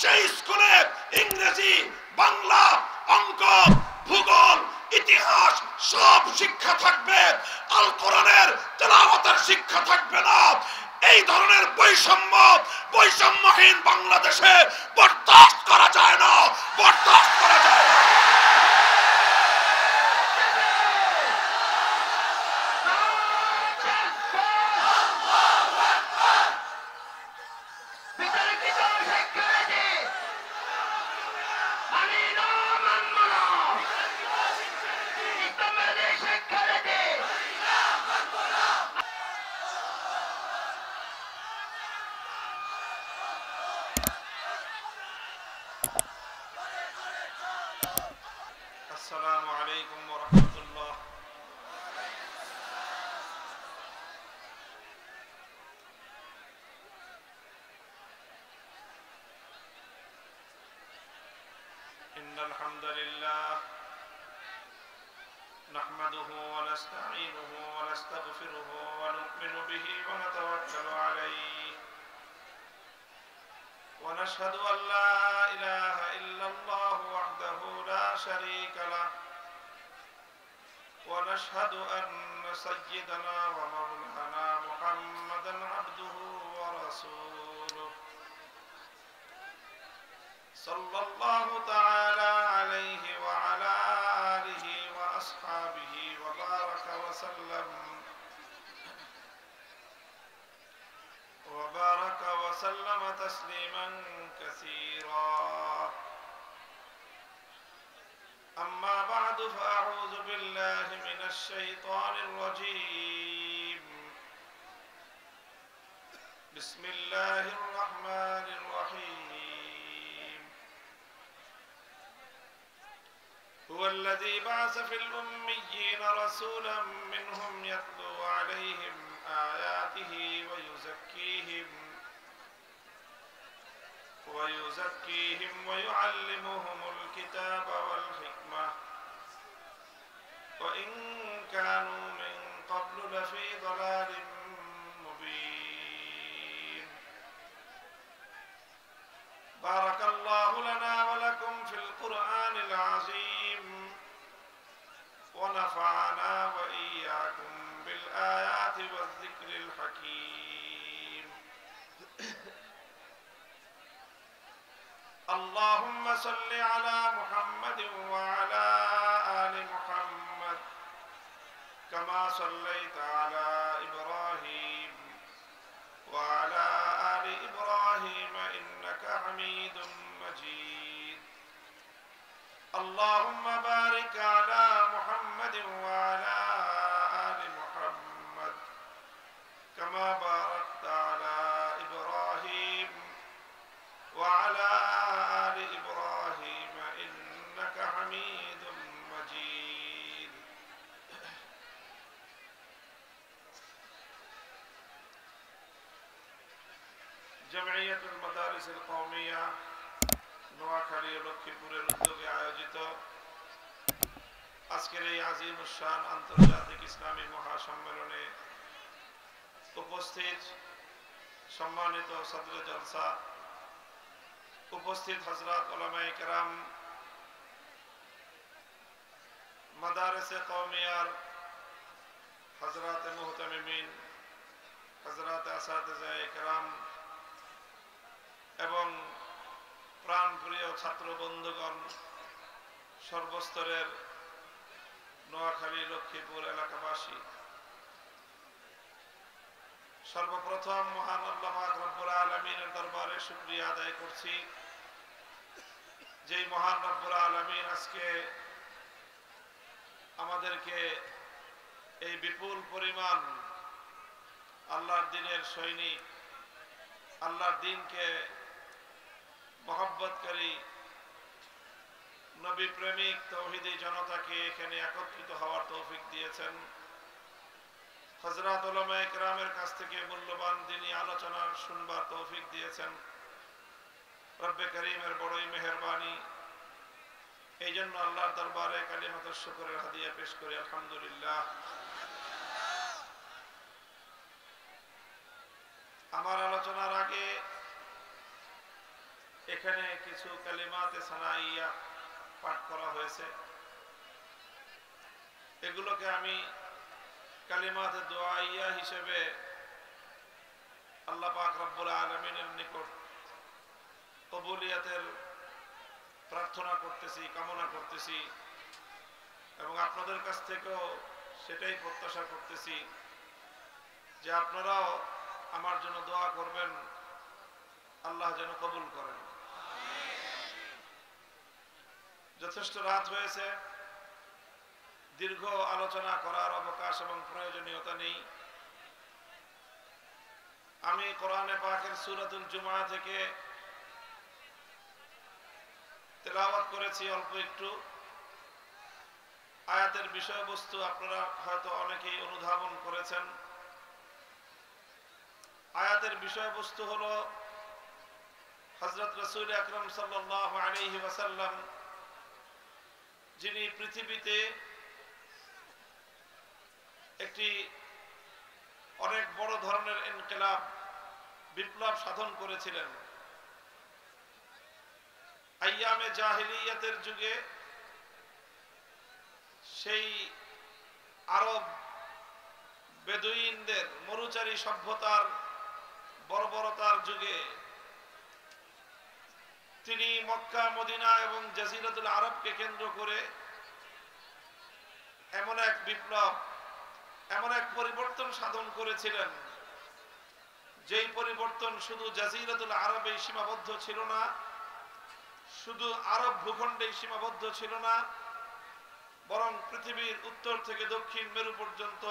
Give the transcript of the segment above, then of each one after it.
সেই স্কুলে ইংরেজি, বাংলা, অঙ্ক, ভূগোল, ইতিহাস সব শিক্ষা থাকবে, আল কোরআনের তেলাওয়াতের শিক্ষা থাকবে না। এই ধরনের বৈষম্যহীন বাংলাদেশে বরদাস্ত করা যায় না, বরদাস্ত করা যায় না। السلام عليكم ورحمة الله. إن الحمد لله نحمده ونستعينه ونستغفره ونؤمن به ونتوكل عليه ونشهد أن لا إله إلا الله وحده لا شريك له ونشهد أن سيدنا ومولانا محمدا عبده ورسوله صلى الله تعالى عليه وعلى آله وأصحابه وبارك وسلم تسليما كثيرا. أما بعد فأعوذ بالله من الشيطان الرجيم. بسم الله الرحمن الرحيم. هو الذي بعث في الأميين رسولا منهم يتلو عليهم آياته ويزكيهم ويعلمهم الكتاب والحكمة وإن كانوا من قبل لفي ضلال مبين. بارك الله لنا ولكم في القرآن العظيم ونفعنا وإياكم بالآيات والذكر الحكيم. اللهم صل على محمد وعلى آل محمد كما صليت على إبراهيم وعلى آل إبراهيم إنك حميد مجيد. اللهم بارك على محمد وعلى آل محمد كما باركت على إبراهيم وعلى آل إبراهيم إنك حميد مجيد. جمعية المدارس القومية নোয়াখালী লক্ষ্মীপুরের উদ্যোগে আয়োজিত আজকের এই আজিম উশান আন্তর্জাতিক ইসলামী মহাসম্মেলনে উপস্থিত সম্মানিত সদরে জলসা, উপস্থিত হযরত উলামায়ে কেরাম, মাদারিসে কওমিয়ার হযরত মুহতামিমিন, হযরত আসাতিজায়ে কেরাম এবং প্রাণপ্রিয় ছাত্র বন্ধুগণ, সর্বস্তরের নোয়াখালী লক্ষ্মীপুর এলাকাবাসী, সর্বপ্রথম মহান আল্লাহ পাক রব্বুল আলামিনের দরবারে শুকরিয়া আদায় করছি, যেই মহান রব্বুল আলামিন আজকে আমাদেরকে এই বিপুল পরিমাণ আল্লাহর দ্বীনের সৈনিক, আল্লাহর দ্বীনকে মহব্বতকারী নবী প্রেমিক তৌহিদি জনতাকে এখানে একত্রিত হওয়ার তৌফিক দিয়েছেন। হযরত উলামায়ে কেরামের কাছ থেকে মূল্যবান দ্বীনি আলোচনা শুনবার তৌফিক দিয়েছেন। রব্বে করিমের বড়ই মেহেরবানি। এই জন্য আল্লাহর দরবারে কালিমাতুশ শুকরের হাদিয়া পেশ করি আলহামদুলিল্লাহ। আমার আলোচনার আগে এখানে কিছু কালিমাতে সানাইয়া পাঠ করা হয়েছে, এগুলোকে আমি কালিমাতে দোয়াইয়া হিসেবে আল্লাহ পাক রব্বুল আলামিনের নিকট কবুলিয়াতের প্রার্থনা করতেছি, কামনা করতেছি, এবং আপনাদের কাছ থেকেও সেটাই প্রত্যাশা করতেছি যে আপনারাও আমার জন্য দোয়া করবেন, আল্লাহ যেন কবুল করেন। যথেষ্ট রাত হয়েছে, দীর্ঘ আলোচনা করার অবকাশ এবং প্রয়োজনীয়তা নেই। আমি কোরআনে পাকের সূরাতুল জুমআ থেকে তেলাওয়াত করেছি অল্প একটু। আয়াতের বিষয়বস্তু আপনারা হয়তো অনেকেই অনুধাবন করেছেন। আয়াতের বিষয়বস্তু হলো হযরত রাসূল আকরাম সাল্লাল্লাহু আলাইহি ওয়াসাল্লাম, যিনি পৃথিবীতে একটি অনেক বড় ধরনের ইনকিলাব, বিপ্লব সাধন করেছিলেন। আইয়ামে জাহিলিয়াতের যুগে সেই আরব বেদুইনদের মরুচারী সভ্যতার বর্বরতার যুগে তিনি মক্কা, মদিনা এবং জাজিরাতুল আরবকে কেন্দ্র করে এমন এক বিপ্লব, এমন এক পরিবর্তন সাধন করেছিলেন, যেই পরিবর্তন শুধু জাজিরাতুল আরবে সীমাবদ্ধ ছিল না, শুধু আরব ভূখণ্ডে সীমাবদ্ধ ছিল না, বরং পৃথিবীর উত্তর থেকে দক্ষিণ মেরু পর্যন্ত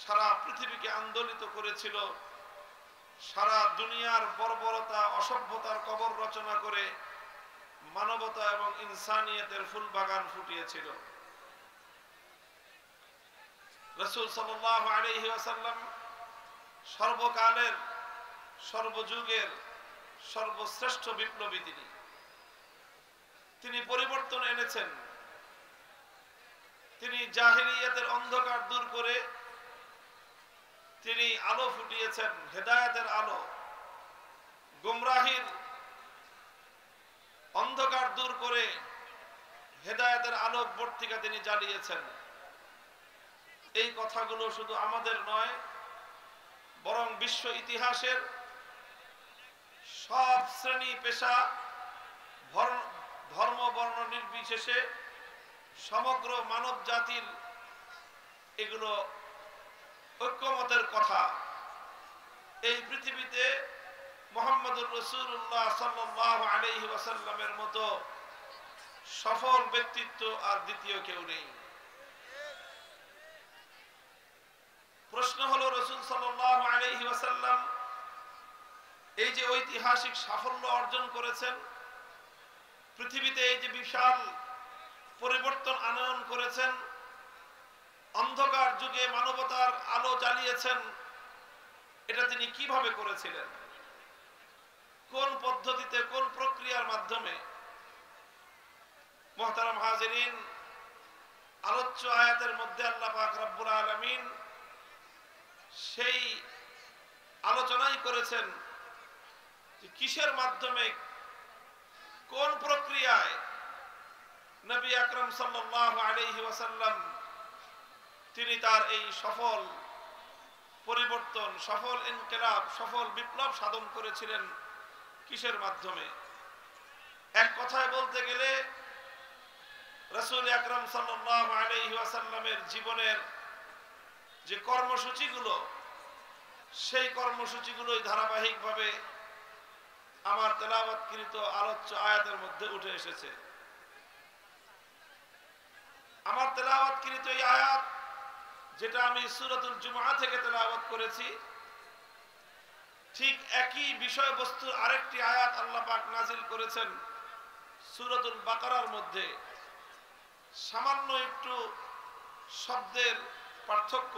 সারা পৃথিবীকে আন্দোলিত করেছিল। সারা দুনিয়ার বর্বরতা, অসভ্যতার কবর রচনা করে মানবতা এবং ইনসানিয়তের ফুল বাগান ফুটিয়েছিল। রাসূল সাল্লাল্লাহু আলাইহি ওয়াসাল্লাম সর্বকালের, সর্বযুগের সর্বশ্রেষ্ঠ বিপ্লবী। তিনি পরিবর্তন এনেছেন। তিনি জাহিলিয়াতের অন্ধকার দূর করে তিনি আলো ফুটিয়েছেন, হেদায়েতের আলো। গুমরাহির অন্ধকার দূর করে হেদায়েতের আলোক বর্তিকা তিনি জ্বালিয়েছেন। এই কথাগুলো শুধু আমাদের নয়, বরং বিশ্ব ইতিহাসের সব শ্রেণী পেশা, ধর্ম, বর্ণ নির্বিশেষে সমগ্র মানব জাতির এগুলো ঐক্যমতের কথা। এই পৃথিবীতে মুহাম্মদুর রাসূলুল্লাহ সাল্লাল্লাহু আলাইহি ওয়াসাল্লামের মতো সফল ব্যক্তিত্ব আর দ্বিতীয় কেউ নেই। প্রশ্ন হলো, রাসূল সাল্লাল্লাহু আলাইহি ওয়াসাল্লাম এই যে ঐতিহাসিক সাফল্য অর্জন করেছেন, পৃথিবীতে এই যে বিশাল পরিবর্তন আনয়ন করেছেন, অন্ধকার যুগে মানবতার আলো জ্বালিয়েছেন, এটা তিনি কিভাবে করেছিলেন? কোন পদ্ধতিতে, কোন প্রক্রিয়ার মাধ্যমে? মুহতারাম হাজিরিন, আলোচ্য আয়াতের মধ্যে আল্লাহ পাক রব্বুল আলামিন সেই আলোচনাই করেছেন যে কিসের মাধ্যমে, কোন প্রক্রিয়ায় নবী আকরাম সাল্লাল্লাহু আলাইহি ওয়াসাল্লাম তিনি তার এই সফল পরিবর্তন, সফল ইনকিলাব, সফল বিপ্লব সাধন করেছিলেন। কিসের মাধ্যমে? এক কথায় বলতে গেলে রাসূল আকরাম সাল্লাল্লাহু আলাইহি ওয়াসাল্লামের জীবনের যে কর্মসূচিগুলো, সেই কর্মসূচিগুলোই ধারাবাহিকভাবে আমার তেলাওয়াতকৃত আলোচ্য আয়াতের মধ্যে উঠে এসেছে। আমার তেলাওয়াতকৃত এই আয়াত, যেটা আমি সূরাতুল জুমআ থেকে তেলাওয়াত করেছি, ঠিক একই বিষয়বস্তুর আরেকটি আয়াত আল্লাহ পাক নাজিল করেছেন সূরাতুল বাকারার মধ্যে। সামান্য একটু শব্দের পার্থক্য,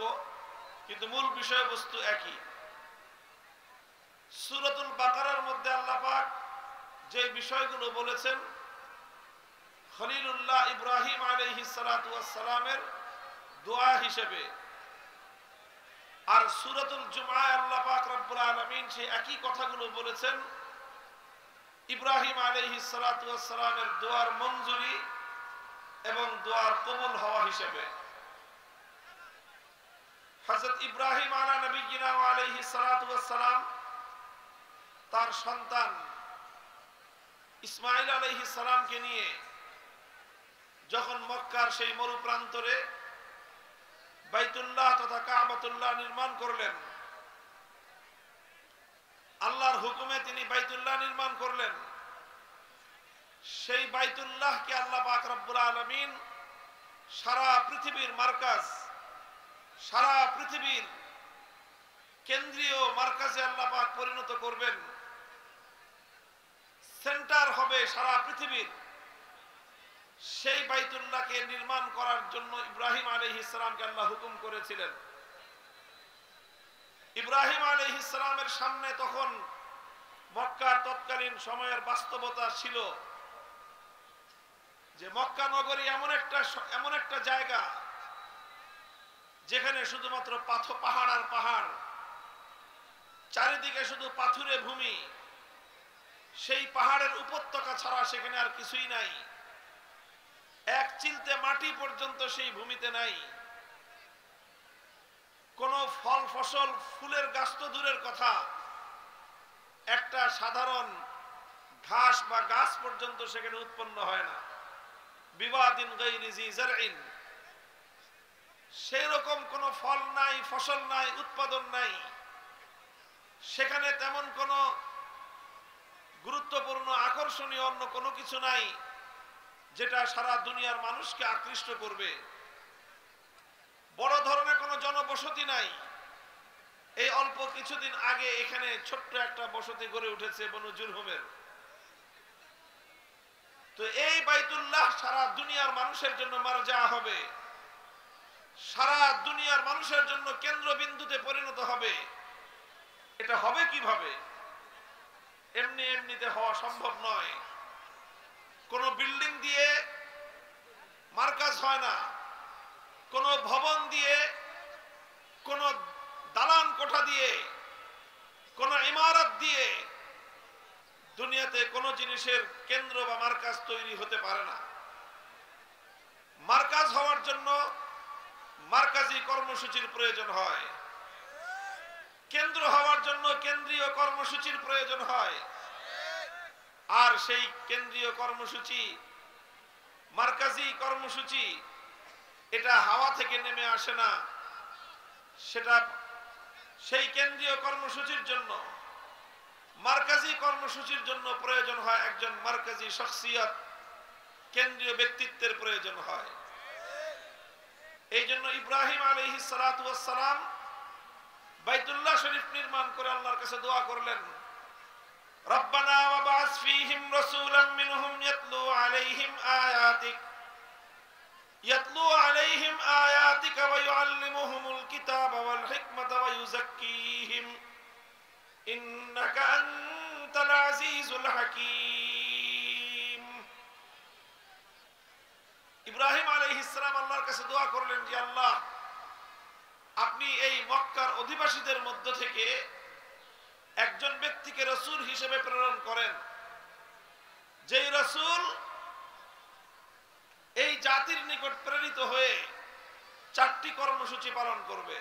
কিন্তু মূল বিষয়বস্তু একই। সূরাতুল বাকারার মধ্যে আল্লাহ পাক যে বিষয়গুলো বলেছেন খলিলুল্লাহ ইব্রাহিম আলাইহিস সালাতু ওয়াস সালামের দোয়া হিসেবে, আর সূরাতুল জুমআ আল্লাহ পাক রব্বুল আলামিন সেই একই কথাগুলো বলেছেন ইব্রাহিম আলাইহিস সালাতু ওয়াস সালামের দোয়ার মঞ্জুরি এবং দোয়ার কবুল হওয়া হিসেবে হযরত ইব্রাহিম আলা নবিয়িনা ওয়া আলাইহিস সালাতু ওয়াস সালাম তার সন্তান ইসমাঈল আলাইহিস সালামকে নিয়ে যখন মক্কার সেই মরু প্রান্তরে বাইতুল্লাহ তথা কাবাতুল্লাহ নির্মাণ করলেন, আল্লাহর হুকুমে তিনি বাইতুল্লাহ নির্মাণ করলেন। সেই বাইতুল্লাহকে আল্লাহ পাক রব্বুল আলামিন সারা পৃথিবীর মার্কাজ, সারা পৃথিবীর কেন্দ্রীয় মার্কাজে আল্লাহ পাক পরিণত করবেন, সেন্টার হবে সারা পৃথিবীর। সেই বাইতুল্লাহকে নির্মাণ করার জন্য ইব্রাহিম আলাইহিস সালামকে আল্লাহ হুকুম করেছিলেন। ইব্রাহিম আলাইহিস সালামের সামনে তখন মক্কার তৎকালীন সময়ের বাস্তবতা ছিল যে মক্কা নগরী এমন একটা জায়গা যেখানে শুধুমাত্র পাহাড় আর পাহাড়, চারিদিকে শুধু পাথুরে ভূমি, সেই পাহাড়ের উপত্যকা ছাড়া সেখানে আর কিছুই নাই। এক চিলতে মাটি পর্যন্ত সেই ভূমিতে নাই। কোন ফল ফসল ফুলের গাছ তো দূরের কথা, একটা সাধারণ ঘাস বা গাছ পর্যন্ত সেখানে উৎপন্ন হয় না। বিবাদিন গায়রি জি জারইন, সেই রকম কোন ফল নাই, ফসল নাই, উৎপাদন নাই। সেখানে তেমন কোন গুরুত্বপূর্ণ আকর্ষণীয় অন্য কোনো কিছু নাই যেটা সারা দুনিয়ার মানুষকে আকৃষ্ট করবে। বড় ধরনের কোনো জনবসতি নাই। এই অল্প কিছুদিন আগে এখানে ছোট্ট একটা বসতি গড়ে উঠেছে বনু জুরহুমের। তো এই বাইতুল্লাহ সারা দুনিয়ার মানুষের জন্য মারজা হবে, সারা দুনিয়ার মানুষের জন্য কেন্দ্রবিন্দুতে পরিণত হবে। এটা হবে কিভাবে? এমনি এমনিতে হওয়া সম্ভব নয়। কোন বিল্ডিং দিয়ে মার্কাজ হয় না, কোন ভবন দিয়ে, কোন দালান কোঠা দিয়ে, কোন ইমারত দিয়ে দুনিয়াতে কোন জিনিসের কেন্দ্র বা মার্কাজ তৈরি হতে পারে না। মার্কাজ হওয়ার জন্য মার্কাজি কর্মসূচির প্রয়োজন হয়, কেন্দ্র হওয়ার জন্য কেন্দ্রীয় কর্মসূচির প্রয়োজন হয়। আর সেই কেন্দ্রীয় কর্মসূচি, মার্কাজি কর্মসূচি, এটা হাওয়া থেকে নেমে আসে না। সেটা সেই কেন্দ্রীয় কর্মসূচির জন্য, মার্কাজি কর্মসূচির জন্য প্রয়োজন হয় একজন মার্কাজি শখসিয়ত, কেন্দ্রীয় ব্যক্তিত্বের প্রয়োজন হয়। এই জন্য ইব্রাহিম আলাইহিস সালাতু ওয়াস সালাম বাইতুল্লাহ শরীফ নির্মাণ করে আল্লাহর কাছে দোয়া করলেন, রব্বানা ওয়াবআস ফীহিম রাসূলাম মিনহুম ইয়াতলু আলাইহিম আয়াতিকা ওয়া ইউআল্লিমুহুমুল কিতাবা ওয়াল হিকমাতা ওয়া ইউযাক্কিহিম ইন্নাকা আনতাল আজিজুল হাকীম। ইব্রাহিম আলাইহিস সালাম আল্লাহর কাছে দোয়া করলেন যে আল্লাহ, আপনি এই মক্কার অধিবাসীদের মধ্য থেকে একজন ব্যক্তিকে রাসূল হিসেবে প্রেরণ করেন, যেই রাসূল এই জাতির নিকট প্রেরিত হয়ে 4টি কর্মসূচি পালন করবে।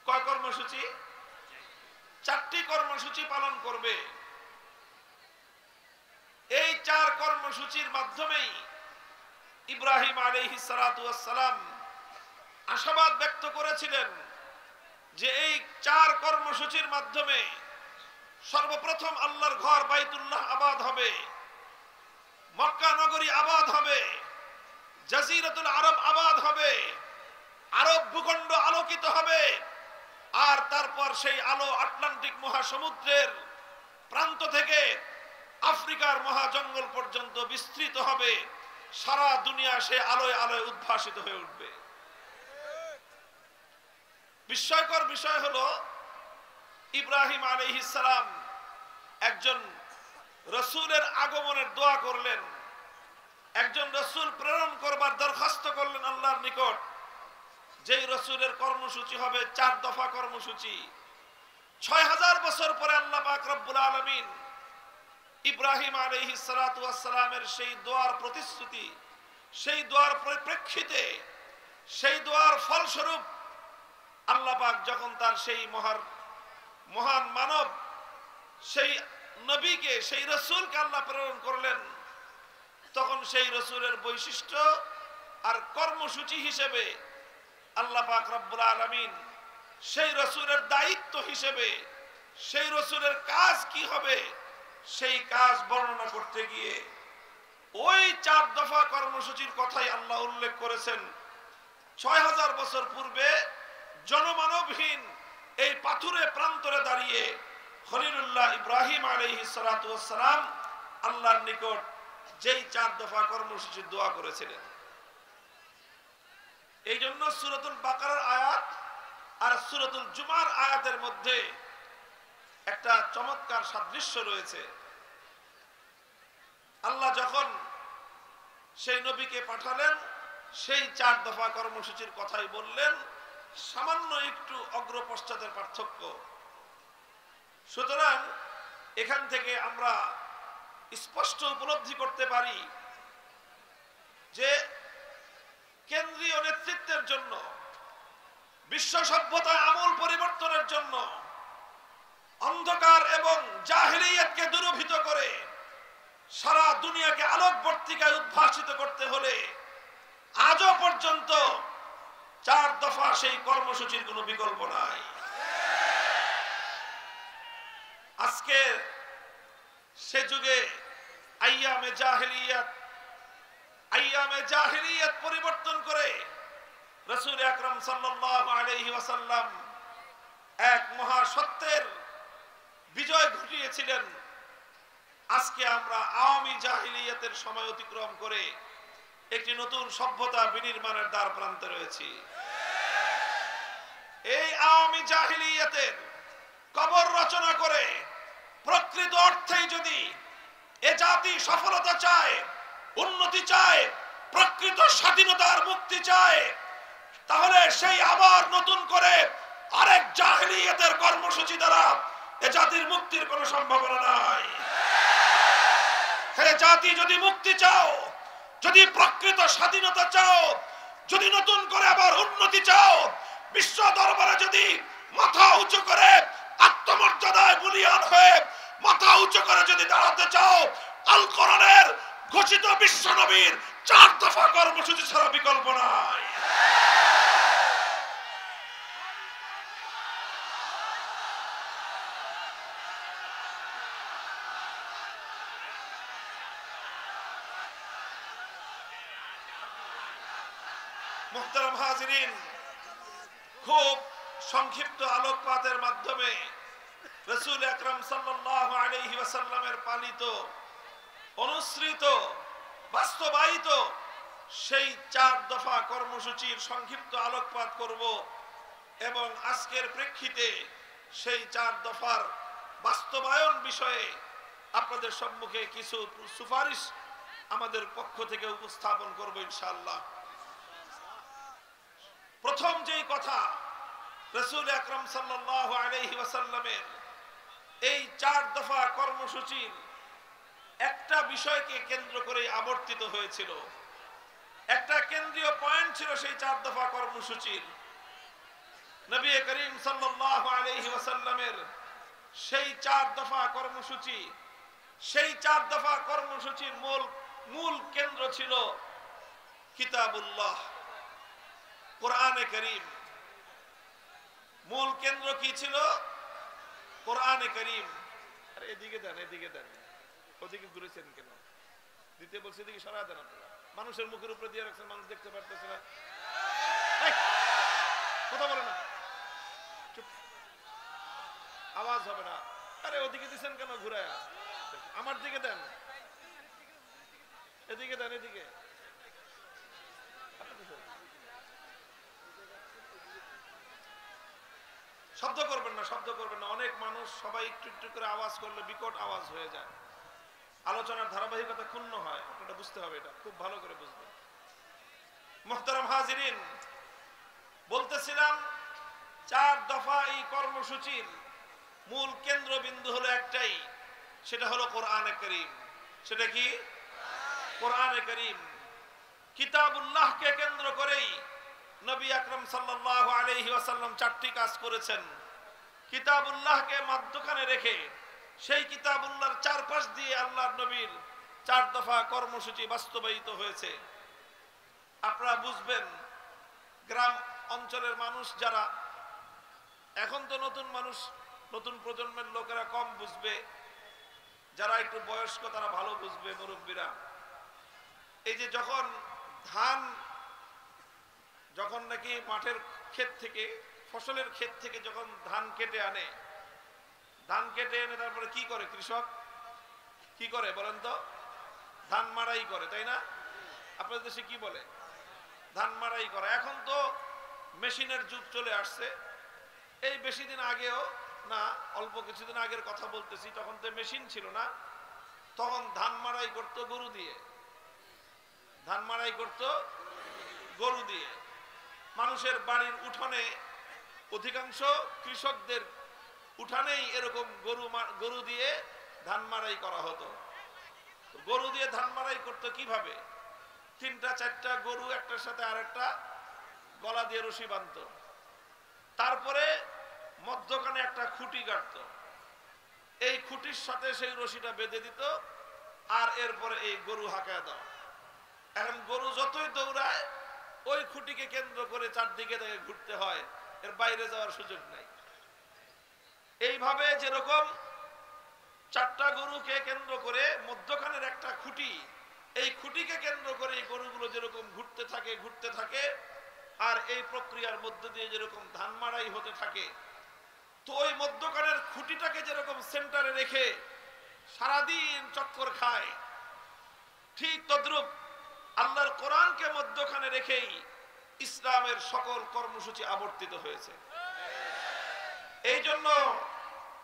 কয় কর্মসূচি? 4টি কর্মসূচি পালন করবে। এই 4 কর্মসূচির মাধ্যমেই ইব্রাহিম আলাইহিস সালাতু ওয়াস সালাম আশাবাদ ব্যক্ত করেছিলেন যে এই 4 কর্মসূচির মাধ্যমে সর্বপ্রথম আল্লাহর ঘর বাইতুল্লাহ আবাদ হবে, মক্কা নগরী আবাদ হবে, জাজিরাতুল আরব আবাদ হবে, আরব ভূখণ্ড আলোকিত হবে। আর তারপর সেই আলো আটলান্টিক মহাসমুদ্রের প্রান্ত থেকে আফ্রিকার মহাজঙ্গল পর্যন্ত বিস্তৃত হবে। সারা দুনিয়া সেই আলোয় আলোয় উদ্ভাসিত হয়ে উঠবে। বিস্ময়কর বিষয় হলো, ইব্রাহিম আলাইহিস সালাম একজন রাসূলের আগমনের দোয়া করলেন, একজন রাসূল প্রেরণ করবার দরখাস্ত করলেন আল্লাহর নিকট। যেই রাসূলের কর্মসূচি হবে 4 দফা কর্মসূচি। 6000 বছর পরে আল্লাহ পাক রব্বুল আলামিন ইব্রাহিম আলাইহিস সালাতু ওয়াস সালামের সেই দোয়ার প্রতিশ্রুতি, সেই দোয়ার পরিপ্রেক্ষিতে, সেই দোয়ার ফলস্বরূপ আল্লাহ পাক যখন তার সেই মহান মানব, সেই নবীকে, সেই রসুলকে আল্লাহ প্রেরণ করলেন, তখন সেই রসুলের বৈশিষ্ট্য আর কর্মসূচি হিসেবে আল্লাহ পাক রব্বুল আলামিন সেই রসুলের দায়িত্ব হিসেবে, সেই রসুলের কাজ কি হবে সেই কাজ বর্ণনা করতে গিয়ে ওই 4 দফা কর্মসূচির কথাই আল্লাহ উল্লেখ করেছেন। 6000 বছর পূর্বে জনমানবহীন এই পাথুরে প্রান্তরে দাঁড়িয়ে খলিলুল্লাহ ইব্রাহিম আলাইহিস সালাতু ওয়াস সালাম আল্লাহর নিকট যেই 4 দফা কর্মসূচির দোয়া করেছিলেন। এই জন্য সূরাতুল বাকারার আয়াত আর সূরাতুল জুমার আয়াতের মধ্যে একটা চমৎকার সাদৃশ্য রয়েছে। আল্লাহ যখন সেই নবীকে পাঠালেন, সেই 4 দফা কর্মসূচির কথাই বললেন, সামান্য একটু অগ্রপশ্চাতের পার্থক্য। সুতরাং এখান থেকে আমরা স্পষ্ট উপলব্ধি করতে পারি যে কেন্দ্রীয় নেতৃত্বের জন্য, বিশ্ব সভ্যতায় আমূল পরিবর্তনের জন্য, অন্ধকার এবং জাহেলিয়াতকে দূরীভূত করে সারা দুনিয়াকে আলোকবর্তিকায় উদ্ভাসিত করতে হলে আজও পর্যন্ত 4 দফা সেই কর্মসূচির কোনো বিকল্প নাই। আজকে সে যুগে আইয়ামে জাহেলিয়াত পরিবর্তন করে রাসূল আকরাম সাল্লাল্লাহু আলাইহি ওয়াসাল্লাম এক মহা সত্যের বিজয় ঘটিয়েছিলেন। আজকে আমরা আওয়ামী জাহিলিয়াতের সময় অতিক্রম করে একটি নতুন সভ্যতা বিনির্মাণের দ্বার প্রান্তে রয়েছি। এই আওয়ামী জাহিলিয়াতের কবর রচনা করে প্রকৃত অর্থেই যদি এ জাতি সফলতা চায়, উন্নতি চায়, প্রকৃত স্বাধীনতার মুক্তি চায়, তাহলে সেই আবার নতুন করে আরেক জাহিলিয়াতের কর্মসূচি দ্বারা এ জাতির মুক্তির কোনো সম্ভাবনা নাই। হে জাতি, যদি মুক্তি চাও, যদি প্রকৃত স্বাধীনতা চাও, যদি নতুন করে আবার উন্নতি চাও, বিশ্ব দরবারে যদি মাথা উঁচু করে আত্মমর্যাদায় বলিয়ান হয়ে মাথা উঁচু করে যদি দাঁড়াতে চাও, আল কোরআনের ঘোষিত বিশ্ব নবীর 4 দফা কর্মসূচি ছাড়া বিকল্প নাই। মুহতারাম হাজিরিন, খুব সংক্ষিপ্ত আলোকপাতের মাধ্যমে রাসূল আকরাম সাল্লাল্লাহু আলাইহি ওয়াসাল্লামের পালিত, অনুসৃত, বাস্তবায়িত সেই 4 দফা কর্মসূচির সংক্ষিপ্ত আলোকপাত করব এবং আজকের প্রেক্ষিতে সেই 4 দফার বাস্তবায়ন বিষয়ে আপনাদের সম্মুখে কিছু সুপারিশ আমাদের পক্ষ থেকে উপস্থাপন করব ইনশাআল্লাহ। প্রথম যেই কথা, রাসূল আকরাম সাল্লাল্লাহু আলাইহি ওয়াসাল্লামের এই 4 দফা কর্মসূচির একটা বিষয়কে কেন্দ্র করে আবর্তিত হয়েছিল, একটা কেন্দ্রীয় পয়েন্ট ছিল সেই 4 দফা কর্মসূচির। নবী করিম সাল্লাল্লাহু আলাইহি ওয়াসাল্লামের সেই 4 দফা কর্মসূচি, সেই 4 দফা কর্মসূচির মূল কেন্দ্র ছিল কিতাবুল্লাহ, কোরআনে কারীম। মূল কেন্দ্র কি ছিল? কোরআনে কারীম। আরে এদিকে দেন, এদিকে দেন, ওদিকে ঘুরেছেন কেন? দিতে বলছি, এদিকে সরা দেন। আপনারা মানুষের মুখের উপরে দিয়ে রাখছেন, মানুষ দেখতে পারতেছে না। কথা বলে না, চুপ, আওয়াজ হবে না। আরে ওদিকে দিচ্ছেন কেন ঘুরায়া? আমার দিকে দেন, এদিকে দেন, এদিকে। শব্দ করবেন না, শব্দ করবেন না। অনেক মানুষ, সবাই একটু একটু করে আওয়াজ করলে বিকট আওয়াজ হয়ে যায়, আলোচনার ধারাবাহিকতা ক্ষুণ্ণ হয়। আপনারা বুঝতে হবে, এটা খুব ভালো করে বুঝবেন। মুহতারাম হাজিরিন, বলতেছিলাম 4 দফা এই কর্মসূচির মূল কেন্দ্রবিন্দু হলো একটাই, সেটা হলো কোরআনে কারীম। সেটা কি? কোরআনে কারীম। কিতাবুল্লাহকে কেন্দ্র করেই নবী আকরাম সাল্লাল্লাহু আলাইহি ওয়াসাল্লাম চারটি কাজ করেছেন। কিতাবুল্লাহকে মধ্যখানে রেখে সেই কিতাবুল্লাহর চারপাশ দিয়ে আল্লাহর নবীর 4 দফা কর্মসূচি বাস্তবায়িত হয়েছে। আপনারা বুঝবেন, গ্রাম অঞ্চলের মানুষ যারা, এখন তো নতুন মানুষ, নতুন প্রজন্মের লোকেরা কম বুঝবে, যারা একটু বয়স্ক তারা ভালো বুঝবে, মুরব্বীরা। এই যে যখন নাকি মাঠের ক্ষেত থেকে, ফসলের ক্ষেত থেকে যখন ধান কেটে আনে, তারপরে কি করে কৃষক? কি করে বলেন তো? ধান মাড়াই করে, তাই না? আপনাদের দেশে কি বলে? ধান মাড়াই করে। এখন তো মেশিনের যুগ চলে আসছে। এই বেশি দিন আগেও না, অল্প কিছুদিন আগের কথা বলতেছি, তখন তো মেশিন ছিল না। তখন ধান মাড়াই করতো গরু দিয়ে। ধান মাড়াই করতো গরু দিয়ে। মানুষের বাড়ির উঠানে, অধিকাংশ কৃষকদের উঠানেই এরকম গরু দিয়ে ধান মাড়াই করা হতো। গরু দিয়ে ধান মাড়াই করতো কিভাবে? 3-4টা গরু একটার সাথে আরেকটা গলা দিয়ে রশি বাঁধতো, তারপরে মধ্যখানে একটা খুঁটি গাড়তো, এই খুঁটির সাথে সেই রশিটা বেঁধে দিত, আর এরপরে এই গরু হাঁকায় দাও। এখন গরু যতই দৌড়ায় ওই খুঁটিকে কেন্দ্র করে চারদিকে তাকে ঘুরতে হয়, এর বাইরে যাওয়ার সুযোগ নাই। এইভাবে যেরকম 4টা গরুকে কেন্দ্র করে মধ্যখানের একটা খুঁটি, এই খুঁটিকে কেন্দ্র করে এই গরুগুলো যেরকম ঘুরতে থাকে, আর এই প্রক্রিয়ার মধ্য দিয়ে যেরকম ধান মাড়াই হতে থাকে, তো ওই মধ্যখানের খুঁটিটাকে যেরকম সেন্টারে রেখে সারাদিন চক্কর খায়, ঠিক তদ্রূপ আল্লাহর কোরআনকে মধ্যখানে রেখেই ইসলামের সকল কর্মসূচি আবর্তিত হয়েছে। এই জন্য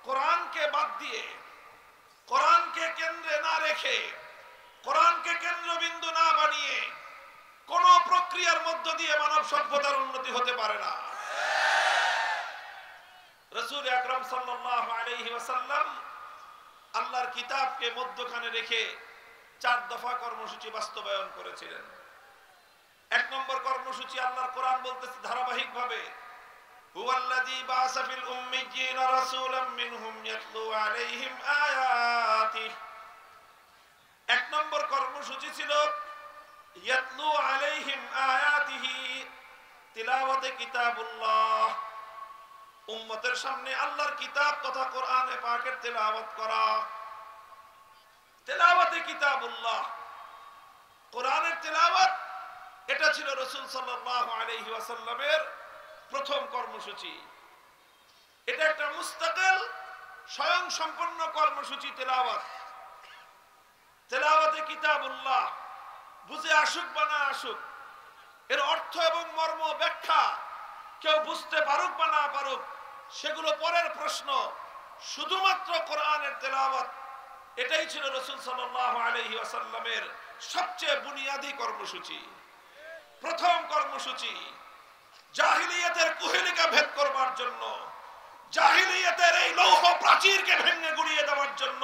কোরআনকে বাদ দিয়ে, কোরআনকে কেন্দ্রে না রেখে, কোরআনকে কেন্দ্রবিন্দু না বানিয়ে কোন প্রক্রিয়ার মধ্য দিয়ে মানব সভ্যতার উন্নতি হতে পারে না। রাসূল আকরাম সাল্লাল্লাহু আলাইহি ওয়াসাল্লাম আল্লাহর কিতাবকে মধ্যখানে রেখে 4 দফা কর্মসূচি বাস্তবায়ন করেছিলেন। 1 নম্বর কর্মসূচি, আল্লাহর কোরআন বলতেছে ধারাবাহিকভাবে, হুয়াল্লাযী বাআসা ফিল উম্মিয়্যিনা রাসূলাম মিনহুম ইয়াতলু আলাইহিম আয়াতিহি। 1 নম্বর কর্মসূচি ছিল ইয়াতলু আলাইহিম আয়াতিহি, তিলাওয়াতে কিতাবুল্লাহ, উম্মতের সামনে আল্লাহর কিতাব তথা কোরআনে পাকের তেলাওয়াত করা। তেলাওয়াতে কিতাবুল্লাহ, কোরআনের তেলাওয়াত, এটা ছিল রাসূল সাল্লাল্লাহু আলাইহি ওয়াসাল্লামের প্রথম কর্মসূচি। এটা একটা মুস্তাকিল স্বয়ং সম্পন্ন কর্মসূচি। তেলাওয়াতে কিতাবুল্লাহ, বুঝে আসুক বা না আসুক, এর অর্থ এবং মর্ম ব্যাখ্যা কেউ বুঝতে পারুক বা না পারুক, সেগুলো পরের প্রশ্ন। শুধুমাত্র কোরআনের তেলাওয়াত, এটাই ছিল রাসূল সাল্লাল্লাহু আলাইহি ওয়াসাল্লামের সবচেয়ে বুনিয়াদী কর্মসূচি, প্রথম কর্মসূচি। জাহিলিয়াতের কুহেলিকা ভেদ করবার জন্য, জাহিলিয়াতের এই লৌহ প্রাচীরকে ভেঙে গুড়িয়ে দেওয়ার জন্য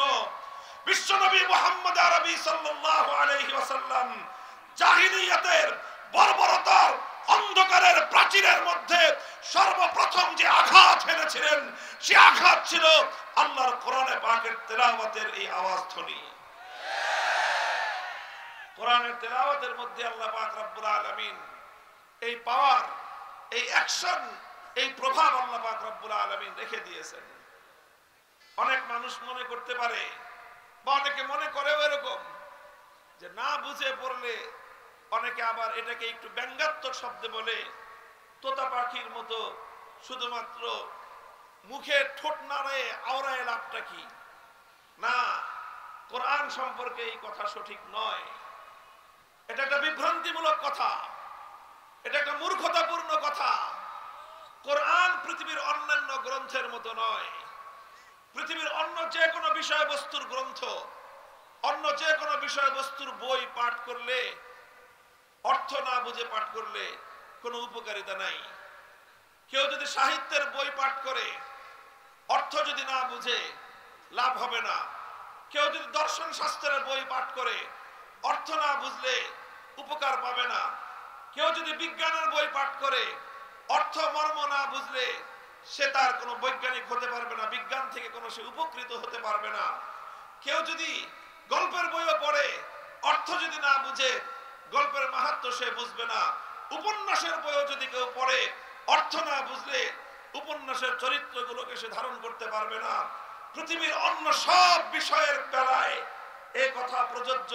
বিশ্বনবী মুহাম্মদ আরবি সাল্লাল্লাহু আলাইহি ওয়াসাল্লাম জাহিলিয়াতের বর্বরতার অন্ধকারের প্রাচীরের মধ্যে সর্বপ্রথম যে আঘাত এনেছিলেন, সে আঘাত ছিল আল্লাহর কোরআনে পাকের তেলাওয়াতের এই আওয়াজ ধ্বনি। কোরআনের তেলাওয়াতের মধ্যে আল্লাহ পাক রব্বুল আলামিন এই পাওয়ার, এই অ্যাকশন, এই প্রভাব আল্লাহ পাক রব্বুল আলামিন রেখে দিয়েছেন। অনেক মানুষ মনে করতে পারে, বা অনেকে মনে করেও এরকম, যে না বুঝে পড়লে, অনেকে আবার এটাকে একটু ব্যঙ্গাত্মক শব্দে বলে, তোতা পাখির মতো শুধুমাত্র মুখে ঠোঁট নাড়ায় আওড়ায় লাভটা কি? না, কোরআন সম্পর্কে এই কথা সঠিক নয়। এটা একটা বিভ্রান্তিমূলক কথা, এটা একটা মূর্খতাপূর্ণ কথা। কোরআন পৃথিবীর অন্যান্য গ্রন্থের মতো নয়। পৃথিবীর অন্য যে কোনো বিষয়বস্তুর গ্রন্থ, অন্য যে কোনো বিষয়বস্তুর বই পাঠ করলে, অর্থ না বুঝে পাঠ করলে কোনো উপকারিতা নাই। কেউ যদি সাহিত্যের বই পাঠ করে, অর্থ যদি না বুঝে, লাভ হবে না। কেউ যদি দর্শন শাস্ত্রের বই পাঠ করে অর্থ না বুঝলে উপকার পাবে না। কেউ যদি বিজ্ঞানের বই পাঠ করে অর্থ মর্ম না বুঝলে সে তার কোনো বৈজ্ঞানিক হতে পারবে না, বিজ্ঞান থেকে কোনো সে উপকৃত হতে পারবে না। কেউ যদি গল্পের বইও পড়ে অর্থ যদি না বুঝে গল্পের মাহাত্ম্য সে বুঝবে না। উপন্যাসের বইও যদি কেউ পড়ে অর্থ না বুঝলে উপন্যাসের চরিত্রগুলোকে সে ধারণ করতে পারবে না। পৃথিবীর অন্য সব বিষয়ের বেলায় এই কথা প্রযোজ্য।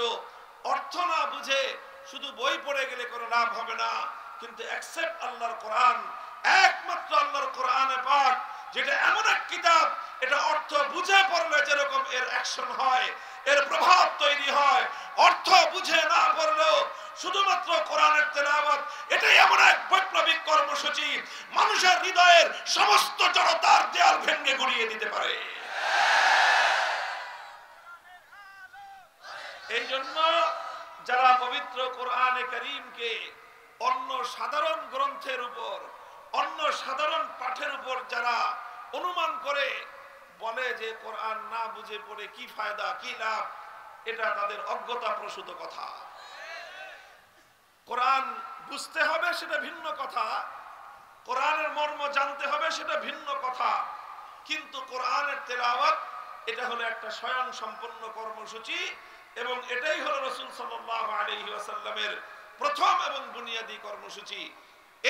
অর্থ না বুঝে শুধু বই পড়ে গেলে কোনো লাভ হবে না, কিন্তু এক্সেপ্ট আল্লাহর কোরআন, একমাত্র আল্লাহর কোরআনে পাক, যেটা এমন এক কিতাব, এটা অর্থ বুঝে পড়লে যেরকম এর অ্যাকশন হয়, এর প্রভাব তৈরি হয়, অর্থ বুঝে না পড়লেও শুধুমাত্র কোরআনের তেলাওয়াত, এটাই এমন এক বৈপ্লবিক কর্মসূচি, মানুষের হৃদয়ের সমস্ত জড়তার দেয়াল ভেঙে গুড়িয়ে দিতে পারে। এই জন্য যারা পবিত্র কোরআনে কারীমকে অন্য সাধারণ গ্রন্থের উপর, অন্য সাধারণ পাঠের উপর যারা অনুমান করে বলে যে কোরআন না বুঝে পড়ে কি ফায়দা, কি লাভ, এটা তাদের অজ্ঞতা প্রসূত কথা। কোরআন বুঝতে হবে সেটা ভিন্ন কথা, কোরআনের মর্ম জানতে হবে সেটা ভিন্ন কথা, কিন্তু কোরআনের তেলাওয়াত এটা হলো একটা স্বয়ং সম্পন্ন কর্মসূচি, এবং এটাই হলো রাসূল সাল্লাল্লাহু আলাইহি ওয়াসাল্লামের প্রথম এবং বুনিয়াদী কর্মসূচি।